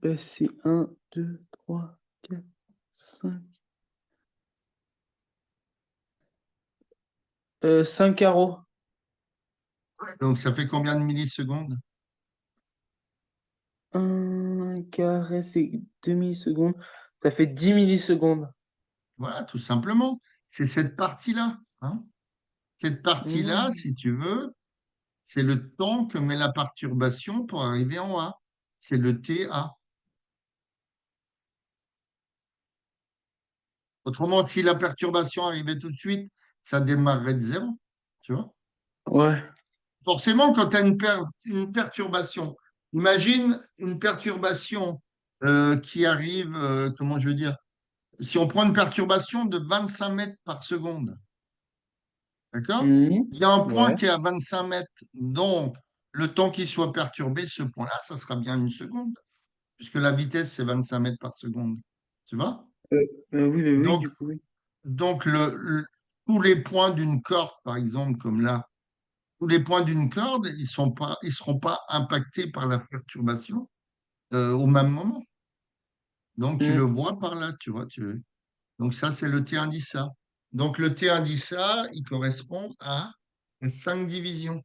Ben, c'est un 2 3 4 5 5 carreaux. Donc ça fait combien de millisecondes? Un carré, c'est 2 millisecondes. Ça fait 10 millisecondes. Voilà, tout simplement. C'est cette partie-là, hein. Cette partie-là, Hmm. si tu veux, c'est le temps que met la perturbation pour arriver en A. C'est le TA. Autrement, si la perturbation arrivait tout de suite, ça démarrerait de zéro. Tu vois? Ouais. Forcément, quand tu as une perturbation, imagine une perturbation qui arrive, comment je veux dire, si on prend une perturbation de 25 mètres par seconde, d'accord? Hmm. Il y a un point Ouais. qui est à 25 mètres. Donc, le temps qu'il soit perturbé, ce point-là, ça sera bien 1 seconde, puisque la vitesse, c'est 25 mètres par seconde. Tu vois? Euh, oui, oui, Donc, du coup, oui. donc tous les points d'une corde, par exemple, comme là, tous les points d'une corde, ils seront pas impactés par la perturbation au même moment. Donc, tu le Hmm. vois par là, tu vois. Donc, ça, c'est le T indice A. Donc, le T indice A, il correspond à 5 divisions.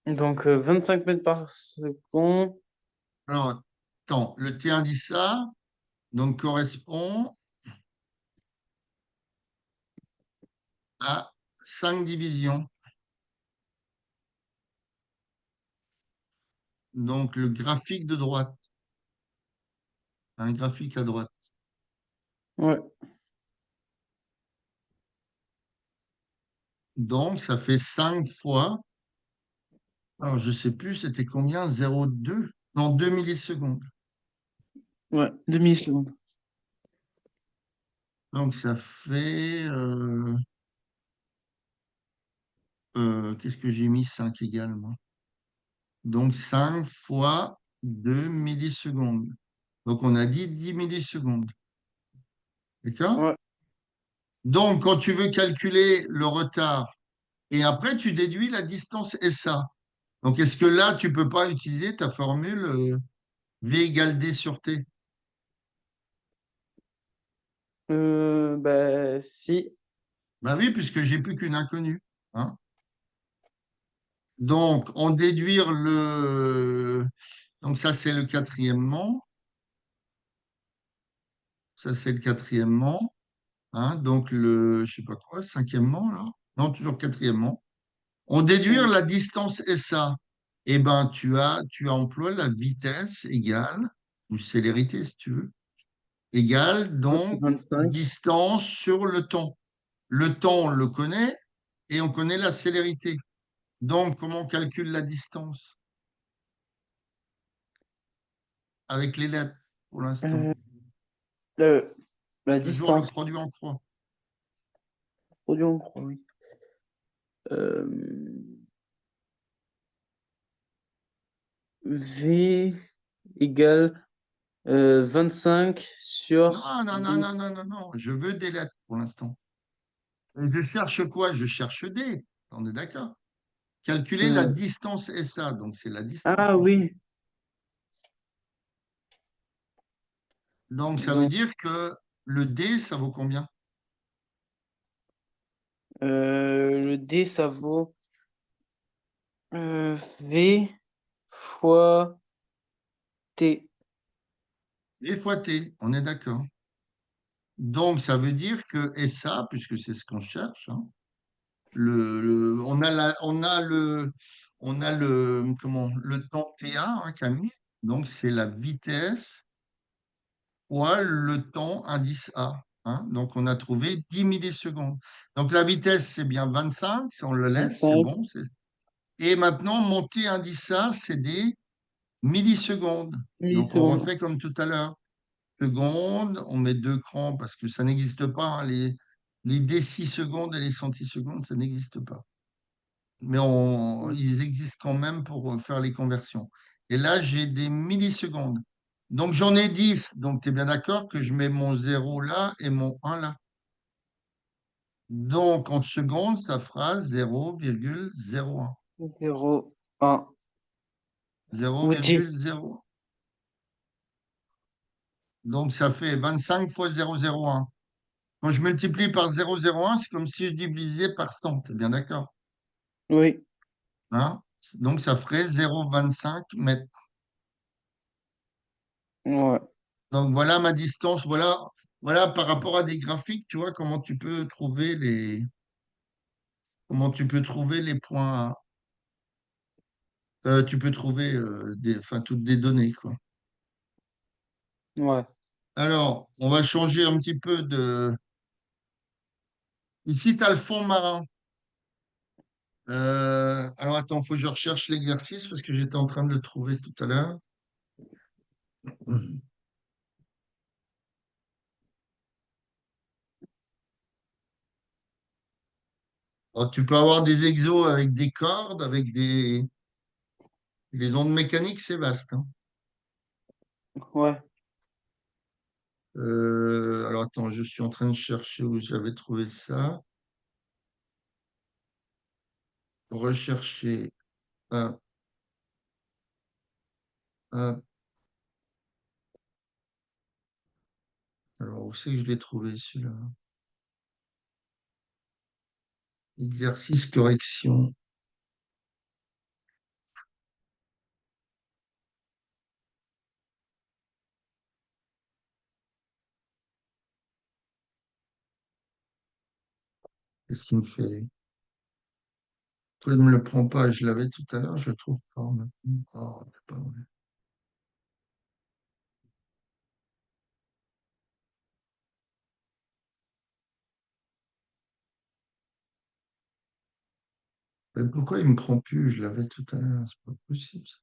Donc, 25 mètres par seconde. Alors, attends, le T indice A, donc, correspond à 5 divisions. Donc, le graphique de droite, un graphique à droite. Ouais, Donc, ça fait 5 fois, alors je sais plus, c'était combien? 0,2? Non, 2 millisecondes. ouais, demi-seconde. Donc, ça fait, qu'est-ce que j'ai mis 5 égale, moi? Donc, 5 fois 2 millisecondes. Donc, on a dit 10 millisecondes. D'accord? Ouais. Donc, quand tu veux calculer le retard, et après, tu déduis la distance SA. Donc, est-ce que là, tu peux pas utiliser ta formule V égale D sur T? Bah, si. Ben oui, puisque j'ai plus qu'une inconnue. Hein. Donc, en déduire le... Donc, ça, c'est le quatrièmement. Ça, c'est le quatrièmement. Hein. Donc, je sais pas quoi, cinquièmement, là. Non, toujours quatrièmement. En déduire Ouais. la distance SA. Eh ben, tu emploies la vitesse égale, ou célérité, si tu veux, égale, donc, 25. distance sur le temps. Le temps, on le connaît, et on connaît la célérité. Donc, comment on calcule la distance? Avec les lettres, pour l'instant. Euh, euh, la Toujours le distance. produit en croix. Produit en croix, oui. Euh, V égale 25 sur Non, non, non, 12. non, non, non, non. Je veux des lettres pour l'instant. Et je cherche quoi? Je cherche D. On est d'accord? Calculer la Euh, distance SA. Donc, c'est la distance ah que je cherche. oui. Donc, ça veut Donc, dire que le D, ça vaut combien? le D, ça vaut V fois T. D fois T. On est d'accord. Donc, ça veut dire que SA, puisque c'est ce qu'on cherche, hein, on a le temps TA, hein, Camille. Donc, c'est la vitesse fois le temps indice A. Hein. Donc, on a trouvé 10 millisecondes. Donc, la vitesse, c'est bien 25, ça, on le laisse, c'est 25 bon. Et maintenant, mon T indice A, c'est des millisecondes. Donc, on millisecondes. refait comme tout à l'heure. Secondes, on met 2 crans parce que ça n'existe pas. Hein, les décisecondes et les centisecondes, ça n'existe pas. Mais ils existent quand même pour faire les conversions. Et là, j'ai des millisecondes. Donc, j'en ai 10. Donc, tu es bien d'accord que je mets mon 0 là et mon 1 là. Donc, en secondes, ça fera 0,01. 0, 1. Ou T. 0,01. Donc, ça fait 25 fois 0,01. Quand je multiplie par 0,01, c'est comme si je divisais par 100. Tu es bien d'accord? Oui. Hein? Donc, ça ferait 0,25 mètres. Ouais. Donc voilà ma distance, voilà par rapport à des graphiques, tu vois comment tu peux trouver les points, tu peux trouver enfin, toutes des données, quoi. Ouais. Alors, on va changer un petit peu Ici, tu as le fond marin. Alors attends, il faut que je recherche l'exercice parce que j'étais en train de le trouver tout à l'heure. Alors, tu peux avoir des exos avec des cordes, avec les ondes mécaniques, c'est vaste, hein. Ouais. Alors, attends, je suis en train de chercher où j'avais trouvé ça. Rechercher. Hop, hop. Alors, où c'est que je l'ai trouvé, celui-là? Exercice correction. Qu'est-ce qu'il me fait? Pourquoi il ne me le prend pas? Je l'avais tout à l'heure, je ne le trouve pas maintenant. Oh, c'est pas vrai. Mais pourquoi il ne me prend plus? Je l'avais tout à l'heure, c'est pas possible, ça.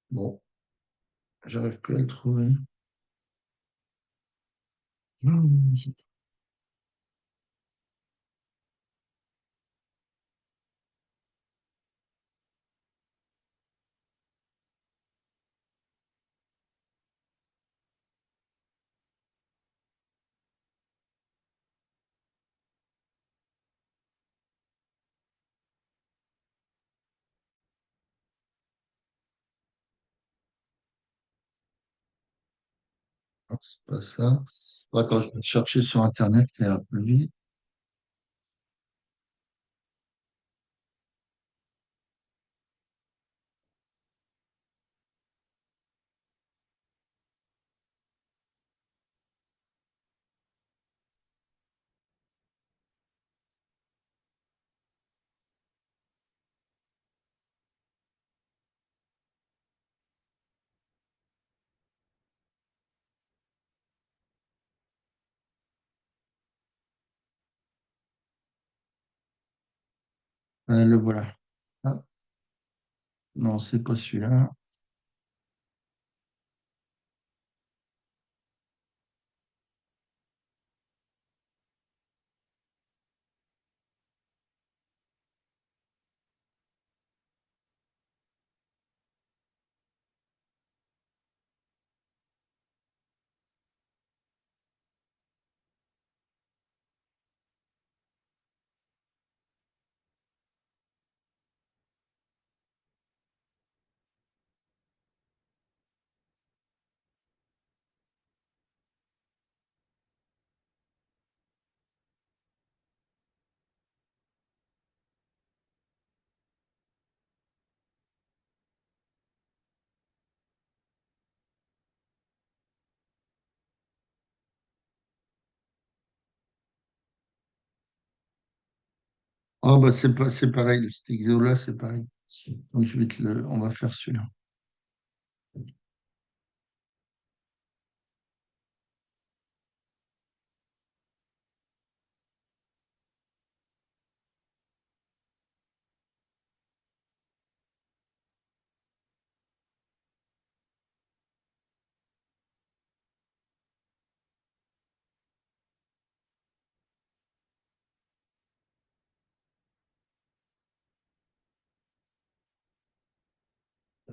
Bon, j'arrive plus à le trouver. Hum, non, c'est pas ça. Attends, je vais chercher sur Internet, c'est un peu vite. Le voilà. Ah, non, c'est pas celui-là. Ah, bah, c'est pareil, cet exo-là, c'est pareil. Donc, on va faire celui-là.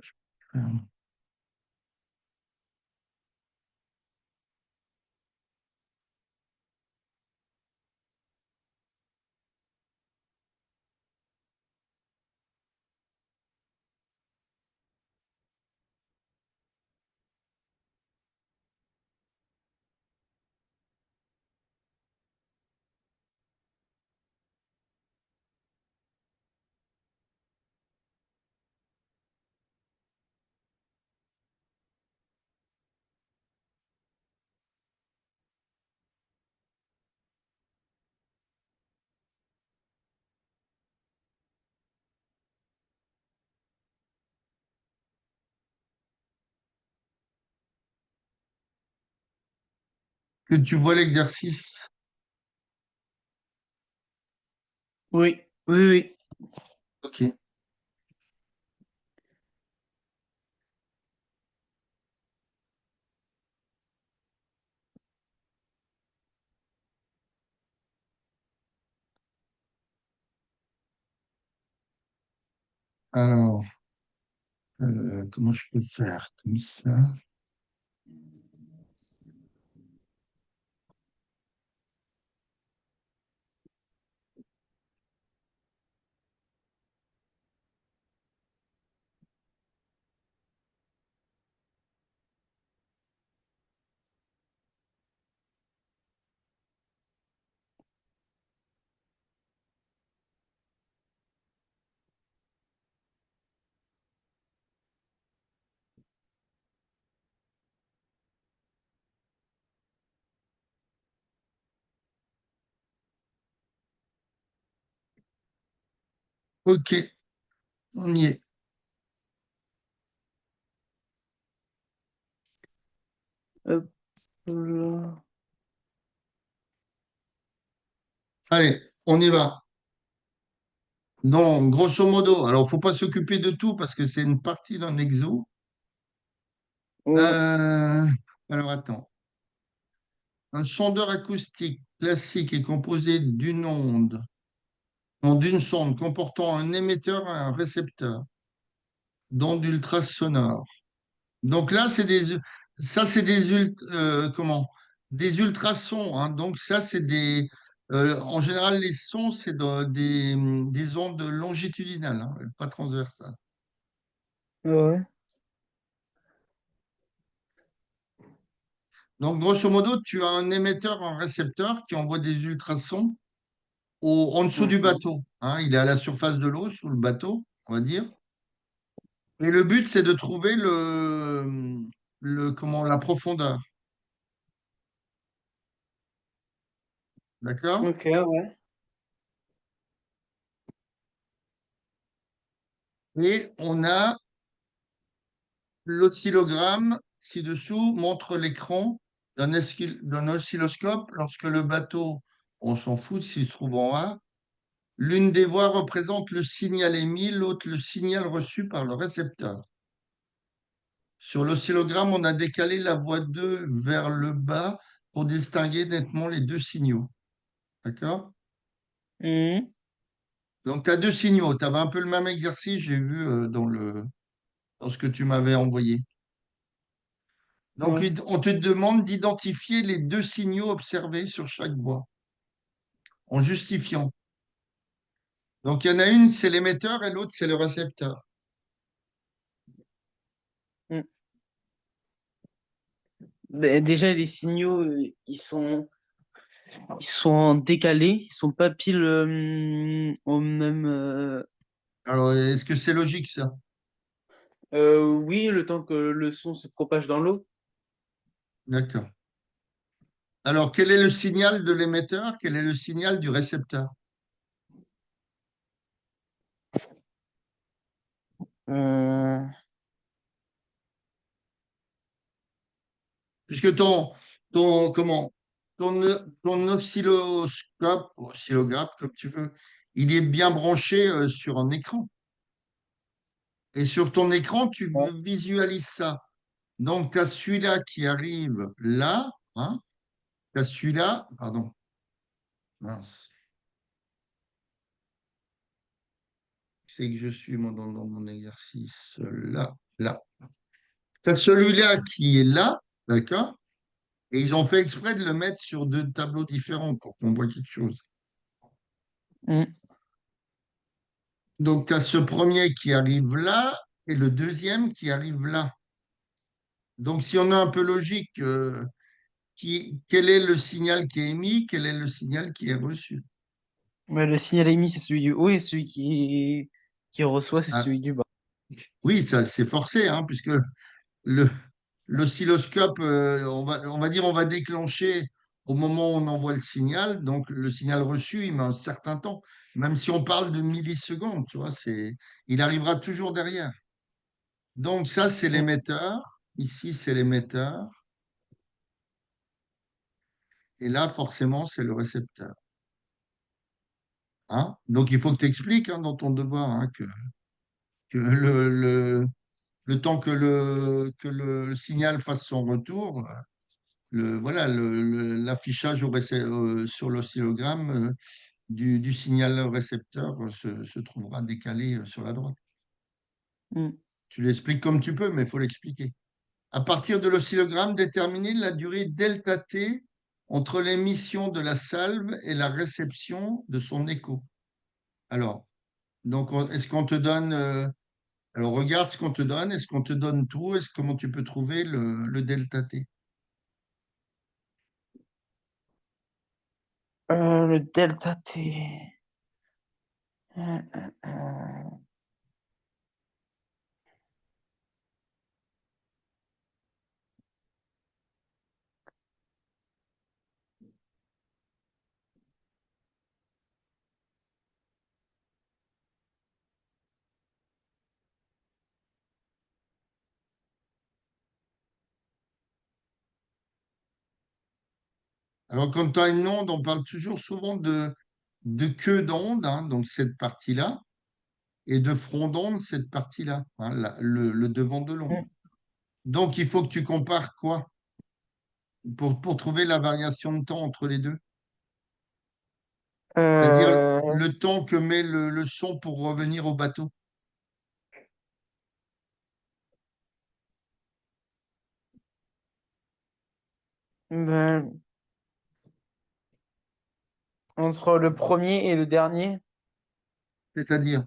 Je vais faire- Que tu vois l'exercice. Oui, oui, oui. Ok. Alors, comment je peux faire comme ça? Ok, on y est. Hop là. Allez, on y va. Donc, grosso modo, alors, il ne faut pas s'occuper de tout parce que c'est une partie d'un exo. Ouais. Euh, alors, attends. Un sondeur acoustique classique est composé d'une onde, non, d'une sonde comportant un émetteur et un récepteur d'ondes ultrasonores. Donc là, ça, c'est comment? Des ultrasons, hein. Donc ça, en général, les sons, c'est des ondes longitudinales, hein, pas transversales. Ouais. Donc, grosso modo, tu as un émetteur, un récepteur qui envoie des ultrasons en dessous du Mhm. bateau, hein. Il est à la surface de l'eau, sous le bateau, on va dire. Et le but, c'est de trouver la profondeur. D'accord? Ok, ouais. Et on a l'oscillogramme ci-dessous montre l'écran d'un oscilloscope lorsque le bateau, on s'en fout s'il se trouve en A, l'une des voies représente le signal émis, l'autre le signal reçu par le récepteur. Sur l'oscillogramme, on a décalé la voie 2 vers le bas pour distinguer nettement les deux signaux. D'accord? Mhm. Donc, tu as deux signaux. Tu avais un peu le même exercice, j'ai vu dans ce que tu m'avais envoyé. Donc, Ouais. on te demande d'identifier les deux signaux observés sur chaque voie en justifiant. Donc, il y en a une, c'est l'émetteur et l'autre, c'est le récepteur. Mhm. Ben, déjà, les signaux, ils sont décalés, ils sont pas pile au même. Alors, est-ce que c'est logique, ça? Oui, le temps que le son se propage dans l'eau. D'accord. Alors, quel est le signal de l'émetteur? Quel est le signal du récepteur? Euh, Puisque comment, ton oscillographe, comme tu veux, il est bien branché sur un écran. Et sur ton écran, tu ouais. visualises ça. Donc, tu as celui-là qui arrive là, hein, tu as celui-là, pardon, mince, c'est que je suis moi, dans mon exercice, là, là. Tu as celui-là qui est là, d'accord? Et ils ont fait exprès de le mettre sur deux tableaux différents pour qu'on voit quelque chose. Mhm. Donc, tu as ce premier qui arrive là et le deuxième qui arrive là. Donc, si on est un peu logique, quel est le signal qui est émis, quel est le signal qui est reçu? Ouais, le signal émis, c'est celui du haut et celui qui reçoit, c'est Ah, celui du bas. oui, ça c'est forcé, hein, puisque le, l'oscilloscope, on va dire, on va déclencher au moment où on envoie le signal. Donc, le signal reçu, il met un certain temps. Même si on parle de millisecondes, tu vois, il arrivera toujours derrière. Donc, ça, c'est Mhm. l'émetteur. Ici, c'est l'émetteur. Et là, forcément, c'est le récepteur. Hein. Donc, il faut que tu expliques dans ton devoir que le temps que le signal fasse son retour, voilà, l'affichage sur l'oscillogramme du signal récepteur se trouvera décalé sur la droite. Mm. Tu l'expliques comme tu peux, mais il faut l'expliquer. À partir de l'oscillogramme, déterminer la durée delta t entre l'émission de la salve et la réception de son écho. Alors, donc, est-ce qu'on te donne alors, regarde ce qu'on te donne. Est-ce qu'on te donne tout? Comment tu peux trouver le delta t? Le delta T. Euh. Alors, quand tu as une onde, on parle toujours souvent de queue d'onde, donc cette partie-là, et de front d'onde, cette partie-là, le devant de l'onde. Mm. Donc, il faut que tu compares quoi pour trouver la variation de temps entre les deux? C'est-à-dire Euh, le temps que met le son pour revenir au bateau. ben, entre le premier et le dernier, C'est-à-dire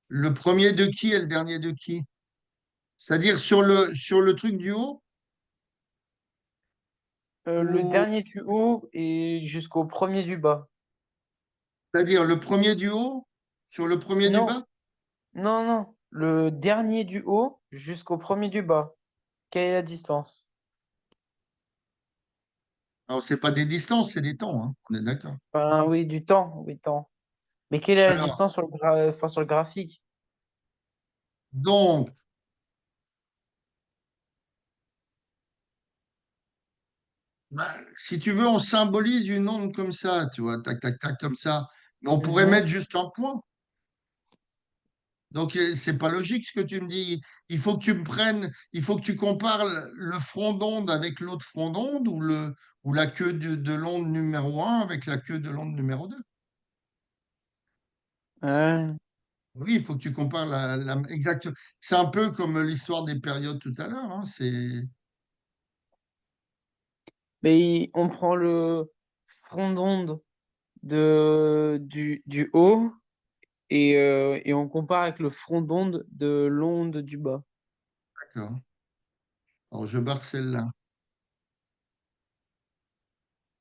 le premier de qui et le dernier de qui? C'est-à-dire sur le truc du haut le ou dernier du haut et jusqu'au premier du bas. c'est-à-dire le premier du haut sur le premier du Non, bas? non, non. Le dernier du haut jusqu'au premier du bas. Quelle est la distance? Alors, c'est pas des distances, c'est des temps, on est d'accord. Ben oui, du temps, oui, temps. Mais quelle est la Alors, distance sur enfin, sur le graphique? donc, si tu veux, on symbolise une onde comme ça, tu vois, tac, tac, tac, comme ça. Mais on pourrait Mhm. mettre juste un point. Donc, c'est pas logique ce que tu me dis. Il faut que tu compares le front d'onde avec l'autre front d'onde ou la queue de l'onde numéro un avec la queue de l'onde numéro 2. Ouais. Oui, il faut que tu compares exact. C'est un peu comme l'histoire des périodes tout à l'heure. Mais on prend le front d'onde du haut et on compare avec le front d'onde de l'onde du bas. D'accord. Alors, je barre celle-là.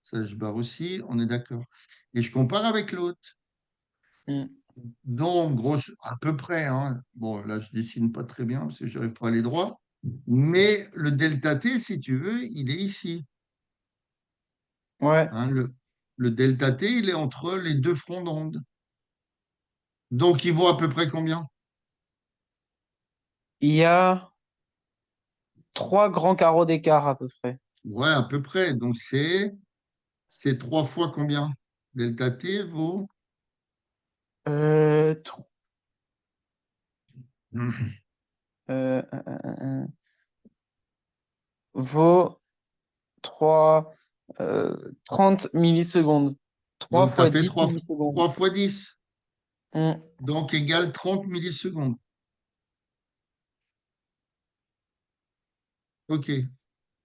Ça, je barre aussi. On est d'accord. Et je compare avec l'autre. Mm. Donc, grosse, à peu près. Bon, là, je dessine pas très bien parce que je n'arrive pas à aller droit. Mais le delta t, si tu veux, il est ici. Ouais. Hein, le delta t, il est entre les deux fronts d'onde. Donc, il vaut à peu près combien? Il y a 3 grands carreaux d'écart à peu près. Ouais, à peu près. Donc, c'est trois fois combien? Delta t vaut. Euh, tr- Mhm. vaut 3 30 millisecondes. 3 Donc, tu as fois fait 10 millisecondes. 3 fois 10. Mm. Donc, égale 30 millisecondes. OK.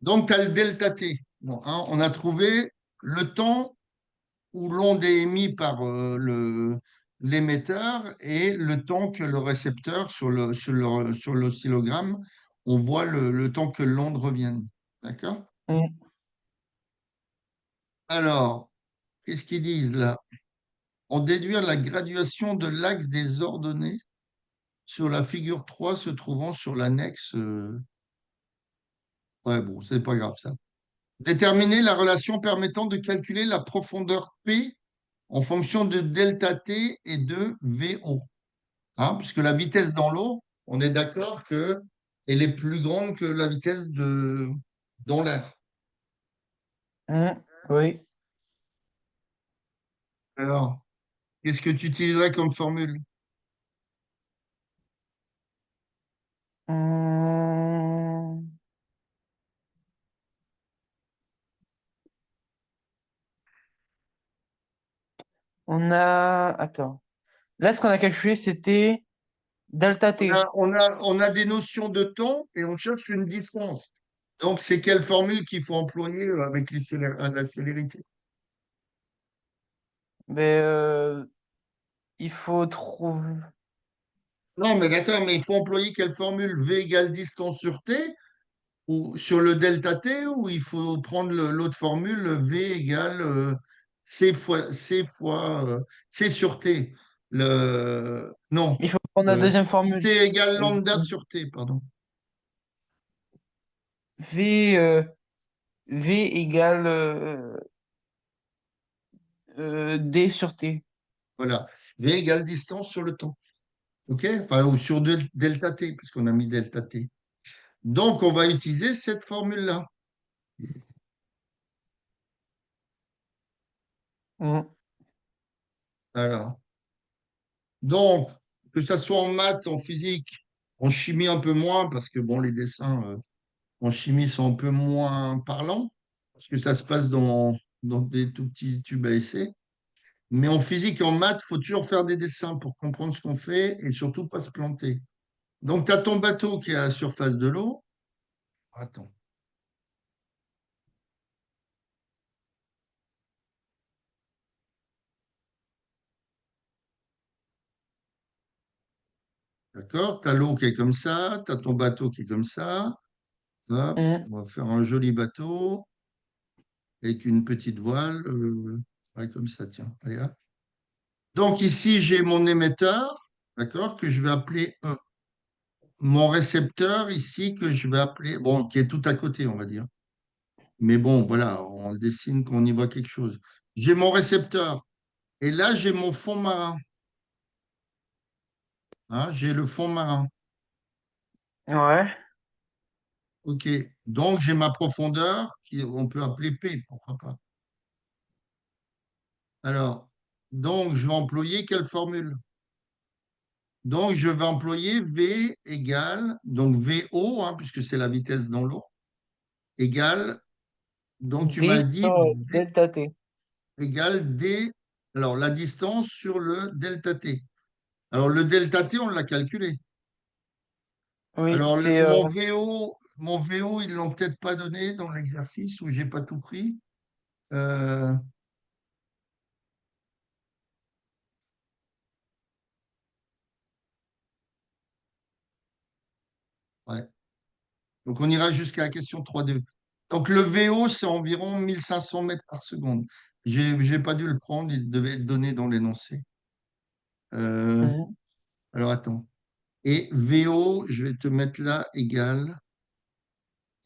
Donc, tu as le delta t. Bon, on a trouvé le temps où l'onde est émise par l'émetteur et le temps que le récepteur sur l'oscillogramme, on voit le temps que l'onde revienne. D'accord? Mm. Alors, qu'est-ce qu'ils disent là? En déduire la graduation de l'axe des ordonnées sur la figure 3 se trouvant sur l'annexe. Ouais, bon, c'est pas grave ça. Déterminer la relation permettant de calculer la profondeur P en fonction de delta T et de VO. Puisque la vitesse dans l'eau, on est d'accord que elle est plus grande que la vitesse dans l'air. Mm. Oui. Alors, qu'est-ce que tu utiliserais comme formule? Hum, On a. Attends. Là, ce qu'on a calculé, c'était delta T. On a des notions de temps et on cherche une distance. Donc, c'est quelle formule qu'il faut employer avec la célérité? Mais il faut trouver. Non, mais d'accord, mais il faut employer quelle formule? V égale distance sur T ou sur le delta T ou il faut prendre l'autre formule V égale C sur T. Non, Il faut prendre la euh, deuxième T formule. égale Euh, lambda sur T, pardon. V, V égale D sur T. Voilà. V égale distance sur le temps. OK? Enfin, ou sur delta T, puisqu'on a mis delta T. Donc, on va utiliser cette formule-là. Hum, Alors, donc, que ça soit en maths, en physique, en chimie un peu moins, parce que bon, les dessins en chimie sont un peu moins parlants, parce que ça se passe dans des tout petits tubes à essai. Mais en physique et en maths, il faut toujours faire des dessins pour comprendre ce qu'on fait et surtout pas se planter. Donc, tu as ton bateau qui est à la surface de l'eau. Attends, d'accord? Tu as l'eau qui est comme ça, tu as ton bateau qui est comme ça. Hop, hum. on va faire un joli bateau avec une petite voile. Ouais, comme ça, tiens. Allez, hop. Donc ici, j'ai mon émetteur, d'accord, que je vais appeler E. Mon récepteur ici, que je vais appeler, bon, qui est tout à côté, on va dire. Mais bon, voilà, on le dessine qu'on y voit quelque chose. J'ai mon récepteur. Et là, j'ai mon fond marin. Hein, j'ai le fond marin. Ouais. OK. Donc, j'ai ma profondeur, on peut appeler P, pourquoi pas. Alors, donc, je vais employer quelle formule? Donc, je vais employer V égale, donc VO, hein, puisque c'est la vitesse dans l'eau, égale, donc tu D m'as dit sur D delta T. égale D, alors la distance sur le delta T. Alors, le delta T, on l'a calculé. Oui, Alors, c'est mon VO, ils l'ont peut-être pas donné dans l'exercice où j'ai pas tout pris. Euh, ouais. Donc, on ira jusqu'à la question 3-2. Donc, le VO, c'est environ 1500 mètres par seconde. J'ai pas dû le prendre, il devait être donné dans l'énoncé. Euh, hum. alors, attends. Et VO, je vais te mettre là, égale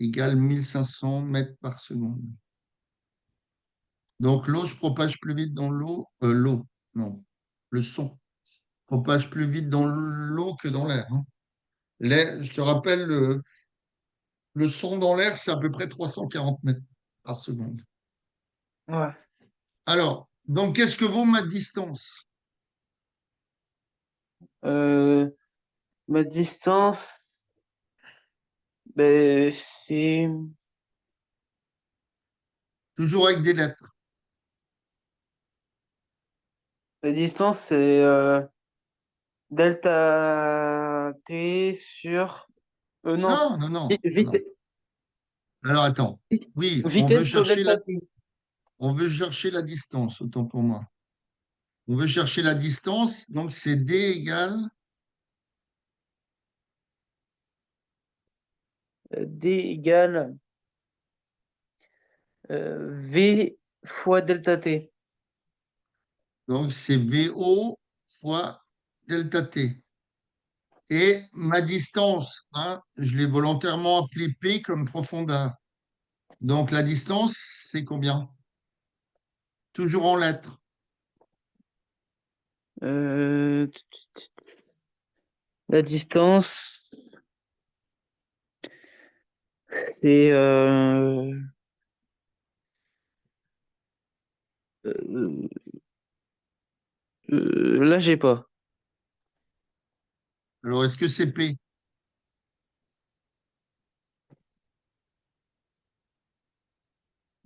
1500 mètres par seconde. Donc, l'eau se propage plus vite dans l'eau, non, le son propage plus vite dans l'eau que dans l'air. Hein. Je te rappelle, le son dans l'air, c'est à peu près 340 mètres par seconde. Ouais. Alors, donc, qu'est-ce que vaut ma distance? Euh, Ma distance, ben, c'est. Toujours avec des lettres. La distance, c'est delta T sur. Non. Non, non, non, non. Vite, Alors, attends. Oui, vitesse sur delta T. on veut chercher la distance, autant pour moi. On veut chercher la distance, donc c'est D égale, D égale V fois delta T. donc c'est VO fois delta T. Et ma distance, hein, je l'ai volontairement appelée P comme profondeur. Donc la distance, c'est combien? Toujours en lettres. Euh, la distance, c'est euh, Là, j'ai pas. Alors, est-ce que c'est P?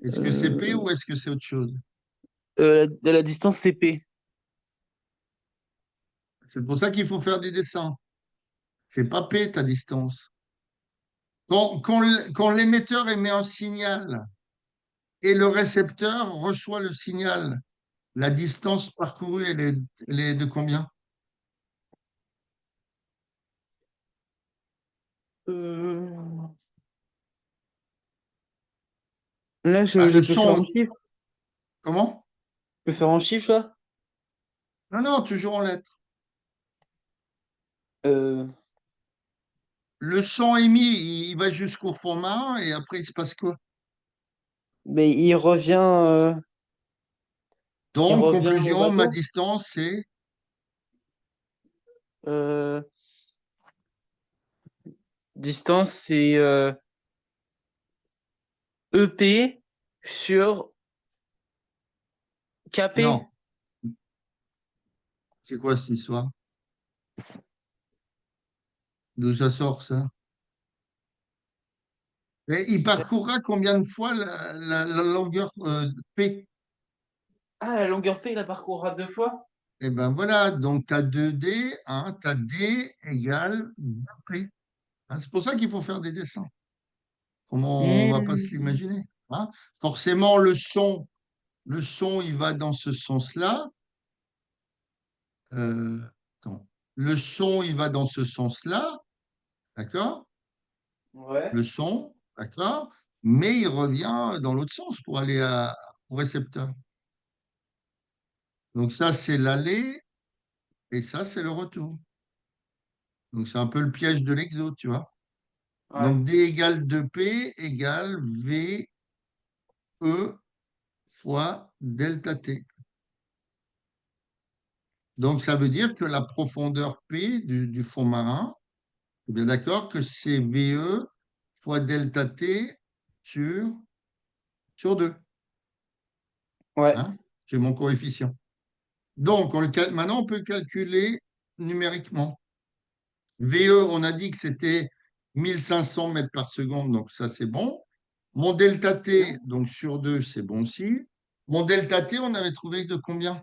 Est-ce que c'est P Euh, ou est-ce que c'est autre chose? de la distance CP. C'est pour ça qu'il faut faire des dessins. C'est pas P ta distance. Quand l'émetteur émet un signal et le récepteur reçoit le signal, la distance parcourue, elle est de combien? Euh, Là, Ah, je le peux faire en son, chiffre. comment? Je peux faire en chiffre, là? Non, non, toujours en lettres. Euh, Le son émis, il va jusqu'au fond marin et après, il se passe quoi? mais il Donc, revient au conclusion, ma bateau. distance, c'est Euh, Distance, c'est EP sur KP. non. C'est quoi cette histoire? D'où ça sort ça? Et il parcourra combien de fois la longueur P? Ah, la longueur P, il la parcourra deux fois? Et ben voilà, donc tu as 2D, hein, tu as D égale 2P. Hein, c'est pour ça qu'il faut faire des dessins. Comment on va pas se Hmm. l'imaginer, hein? Forcément, le son, il va dans ce sens-là. Euh, attends. Le son, il va dans ce sens-là, d'accord? Ouais. Le son, d'accord? Mais il revient dans l'autre sens pour aller au récepteur. Donc ça, c'est l'aller et ça, c'est le retour. Donc c'est un peu le piège de l'exo, tu vois. Ouais. Donc D égale 2P égale VE fois delta T. Donc ça veut dire que la profondeur P du fond marin, c'est bien d'accord que c'est VE fois delta T sur, sur 2. Ouais. Hein? C'est mon coefficient. Donc maintenant, on peut calculer numériquement. VE, on a dit que c'était 1500 mètres par seconde, donc ça c'est bon. Mon delta T, donc sur 2, c'est bon aussi. Mon delta T, on avait trouvé de combien?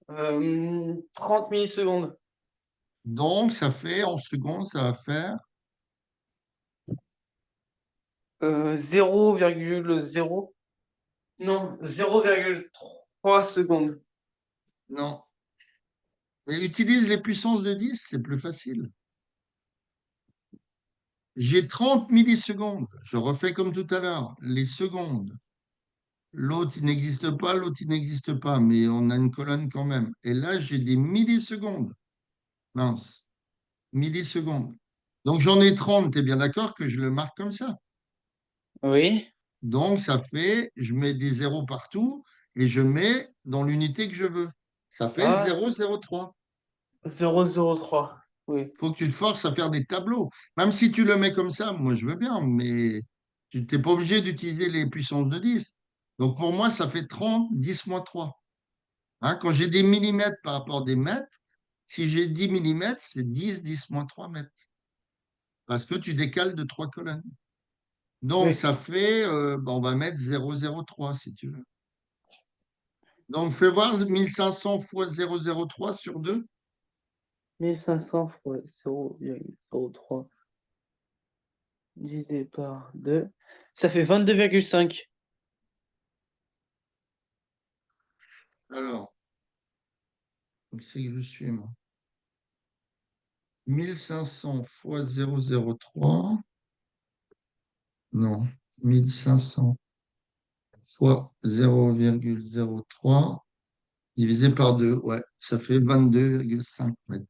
30 millisecondes. Donc ça fait, en secondes, ça va faire, 0,0. Non, 0,3 secondes. non. Et utilise les puissances de 10, c'est plus facile. J'ai 30 millisecondes. Je refais comme tout à l'heure, les secondes. L'autre, il n'existe pas, l'autre, il n'existe pas, mais on a une colonne quand même. Et là, j'ai des millisecondes. Mince, millisecondes. Donc j'en ai 30. Tu es bien d'accord que je le marque comme ça. Oui. Donc ça fait, je mets des zéros partout et je mets dans l'unité que je veux. Ça fait Ah, 0,03. 0,03. Oui. Faut que tu te forces à faire des tableaux. Même si tu le mets comme ça, moi je veux bien, mais tu n'es pas obligé d'utiliser les puissances de 10. Donc pour moi, ça fait 30, 10 moins 3. Hein, quand j'ai des millimètres par rapport à des mètres, si j'ai 10 millimètres, c'est 10, 10 moins 3 mètres. Parce que tu décales de 3 colonnes. Donc Oui. ça fait, on va mettre 0,03 si tu veux. Donc fais voir 1500 fois 0,03 sur 2. 1500 fois 0,03 divisé par 2. Ça fait 22,5. Alors, c'est que je suis moi. 1500 fois 0,03. Non, 1500 fois 0,03 divisé par 2. Ouais, ça fait 22,5 mètres.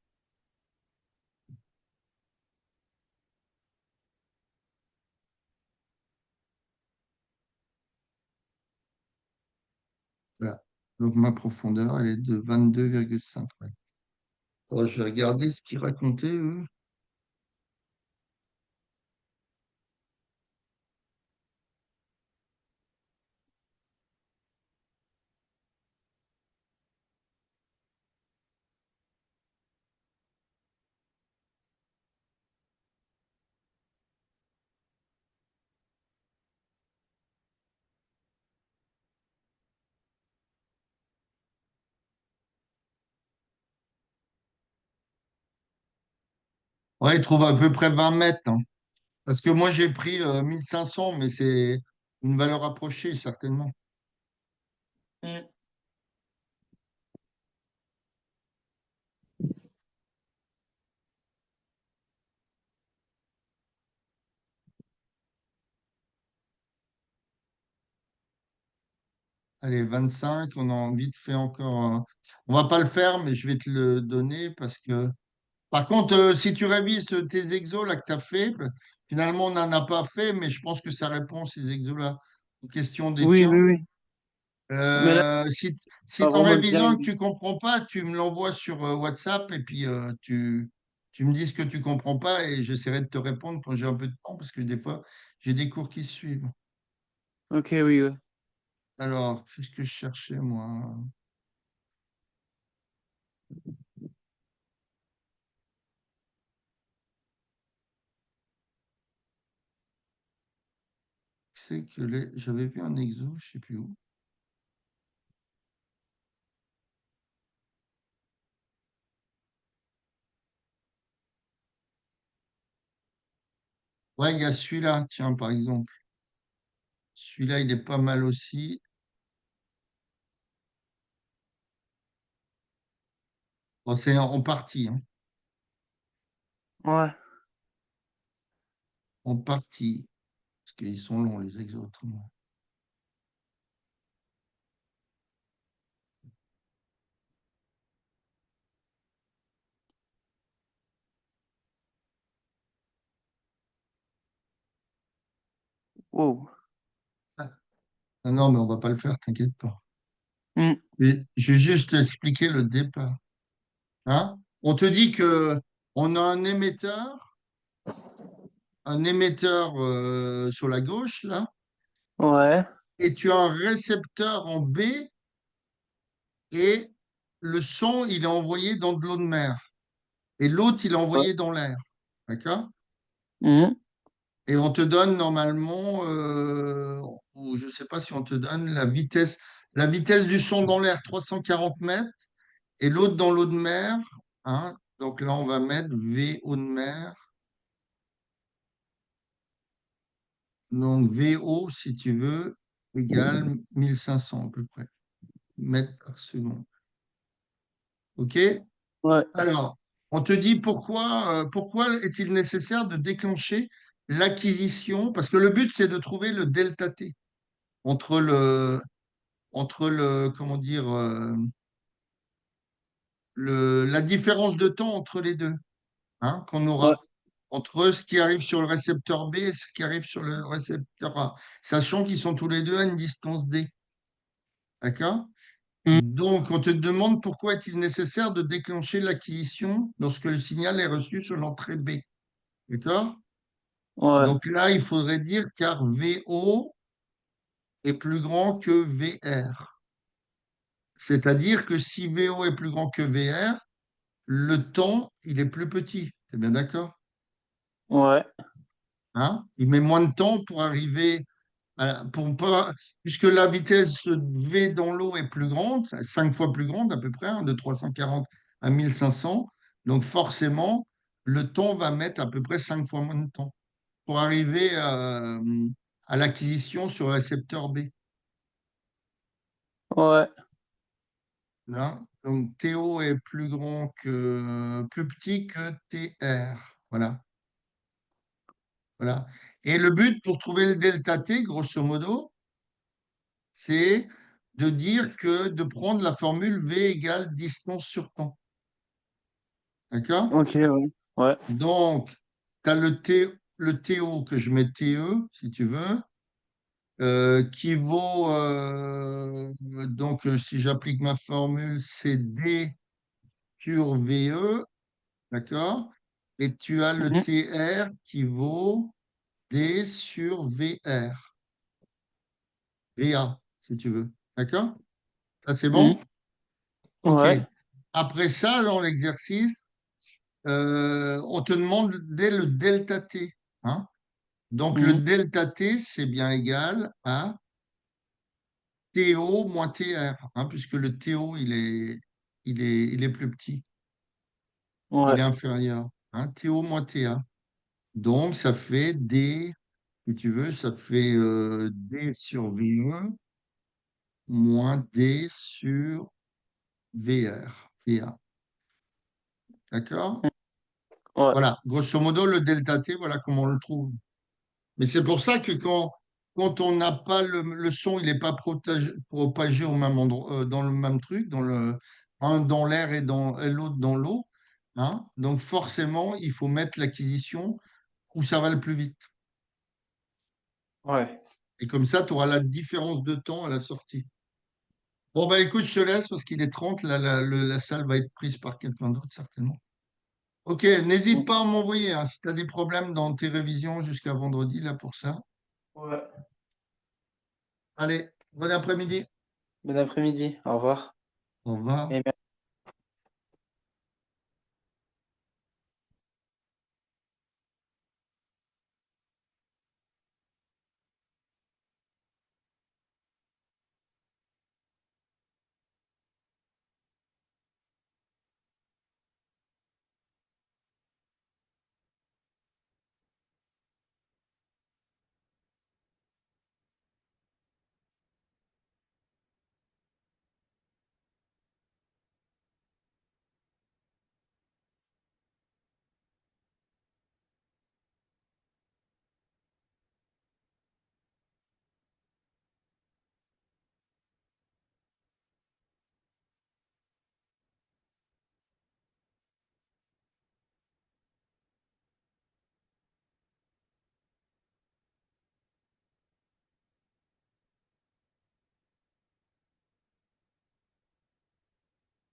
Voilà. Donc ma profondeur, elle est de 22,5 mètres. Alors, je vais regarder ce qu'ils racontaient, eux. Ouais, il trouve à peu près 20 mètres, hein. Parce que moi, j'ai pris 1500, mais c'est une valeur approchée, certainement. Mm. Allez, 25, on a envie de faire encore. On va pas le faire, mais je vais te le donner parce que. Par contre, si tu révises tes exos là que tu as fait, finalement, on n'en a pas fait, mais je pense que ça répond, ces exos-là, aux questions des Oui, oui, tiens. oui. Mais là, Si pas tu en vraiment bien révises un que aimé. tu comprends pas, tu me l'envoies sur WhatsApp et puis tu me dis ce que tu comprends pas et j'essaierai de te répondre quand j'ai un peu de temps parce que des fois, j'ai des cours qui suivent. Ok, oui, oui. Alors, qu'est-ce que je cherchais, moi? C'est que j'avais vu un exo, je sais plus où. Ouais, il y a celui-là, tiens, par exemple. Celui-là, il est pas mal aussi. Bon, c'est en partie, hein. Ouais. En partie. Parce qu'ils sont longs, les exos, autrement. Wow. Ah, non, mais on va pas le faire, t'inquiète pas. Mm. Je vais juste expliquer le départ. Hein? On te dit que on a un émetteur sur la gauche, là, Ouais. et tu as un récepteur en B, et le son, il est envoyé dans de l'eau de mer, et l'autre, il est Ouais. envoyé dans l'air. D'accord? Mm. Et on te donne normalement, ou je ne sais pas si on te donne la vitesse du son dans l'air, 340 mètres, et l'autre dans l'eau de mer. Hein, donc là, on va mettre V eau de mer. Donc VO, si tu veux, égale 1500 à peu près, mètres par seconde. OK? Ouais. Alors, on te dit pourquoi est-il nécessaire de déclencher l'acquisition? Parce que le but, c'est de trouver le delta T entre comment dire, la différence de temps entre les deux, hein, qu'on Ouais. aura entre ce qui arrive sur le récepteur B et ce qui arrive sur le récepteur A, sachant qu'ils sont tous les deux à une distance D. D'accord? Mm. Donc, on te demande pourquoi est-il nécessaire de déclencher l'acquisition lorsque le signal est reçu sur l'entrée B. D'accord? Ouais. Donc là, il faudrait dire car VO est plus grand que VR. C'est-à-dire que si VO est plus grand que VR, le temps, il est plus petit. C'est bien d'accord? Ouais. Hein? Il met moins de temps pour arriver pour pas, puisque la vitesse V dans l'eau est plus grande, 5 fois plus grande à peu près, hein, de 340 à 1500. Donc forcément, le temps va mettre à peu près 5 fois moins de temps pour arriver à l'acquisition sur le récepteur B. Ouais. Là. Donc TO est plus petit que TR. Voilà. Voilà. Et le but pour trouver le delta T, grosso modo, c'est de dire que de prendre la formule V égale distance sur temps. D'accord? Ok, ouais. Ouais. Donc, tu as le TO que je mets TE, si tu veux, qui vaut, donc si j'applique ma formule, c'est D sur VE, d'accord? Et tu as le Mhm. TR qui vaut D sur VR, VA, si tu veux. D'accord? Ça, c'est Mm. bon? OK. Ouais. Après ça, dans l'exercice, on te demande dès le delta T. Hein. Donc le Mm. delta T, c'est bien égal à TO moins TR, hein, puisque le TO, il est plus petit, il est Ouais. inférieur. Hein, TO moins TA. Donc, ça fait D, si tu veux, ça fait D sur VE moins D sur VR. VA. D'accord? Ouais, Voilà, grosso modo, le delta T, voilà comment on le trouve. Mais c'est pour ça que quand on n'a pas le son, il n'est pas propagé au même endroit, dans le même truc, un dans l'air et l'autre dans l'eau. Hein. Donc forcément, il faut mettre l'acquisition où ça va le plus vite. ouais. Et comme ça, tu auras la différence de temps à la sortie. Bon, bah écoute, je te laisse parce qu'il est 30. Là, la salle va être prise par quelqu'un d'autre, certainement. Ok, n'hésite pas à m'envoyer hein, si tu as des problèmes dans tes révisions jusqu'à vendredi, là, pour ça. Ouais. Allez, bon après-midi. Bon après-midi. Au revoir. Au revoir. Et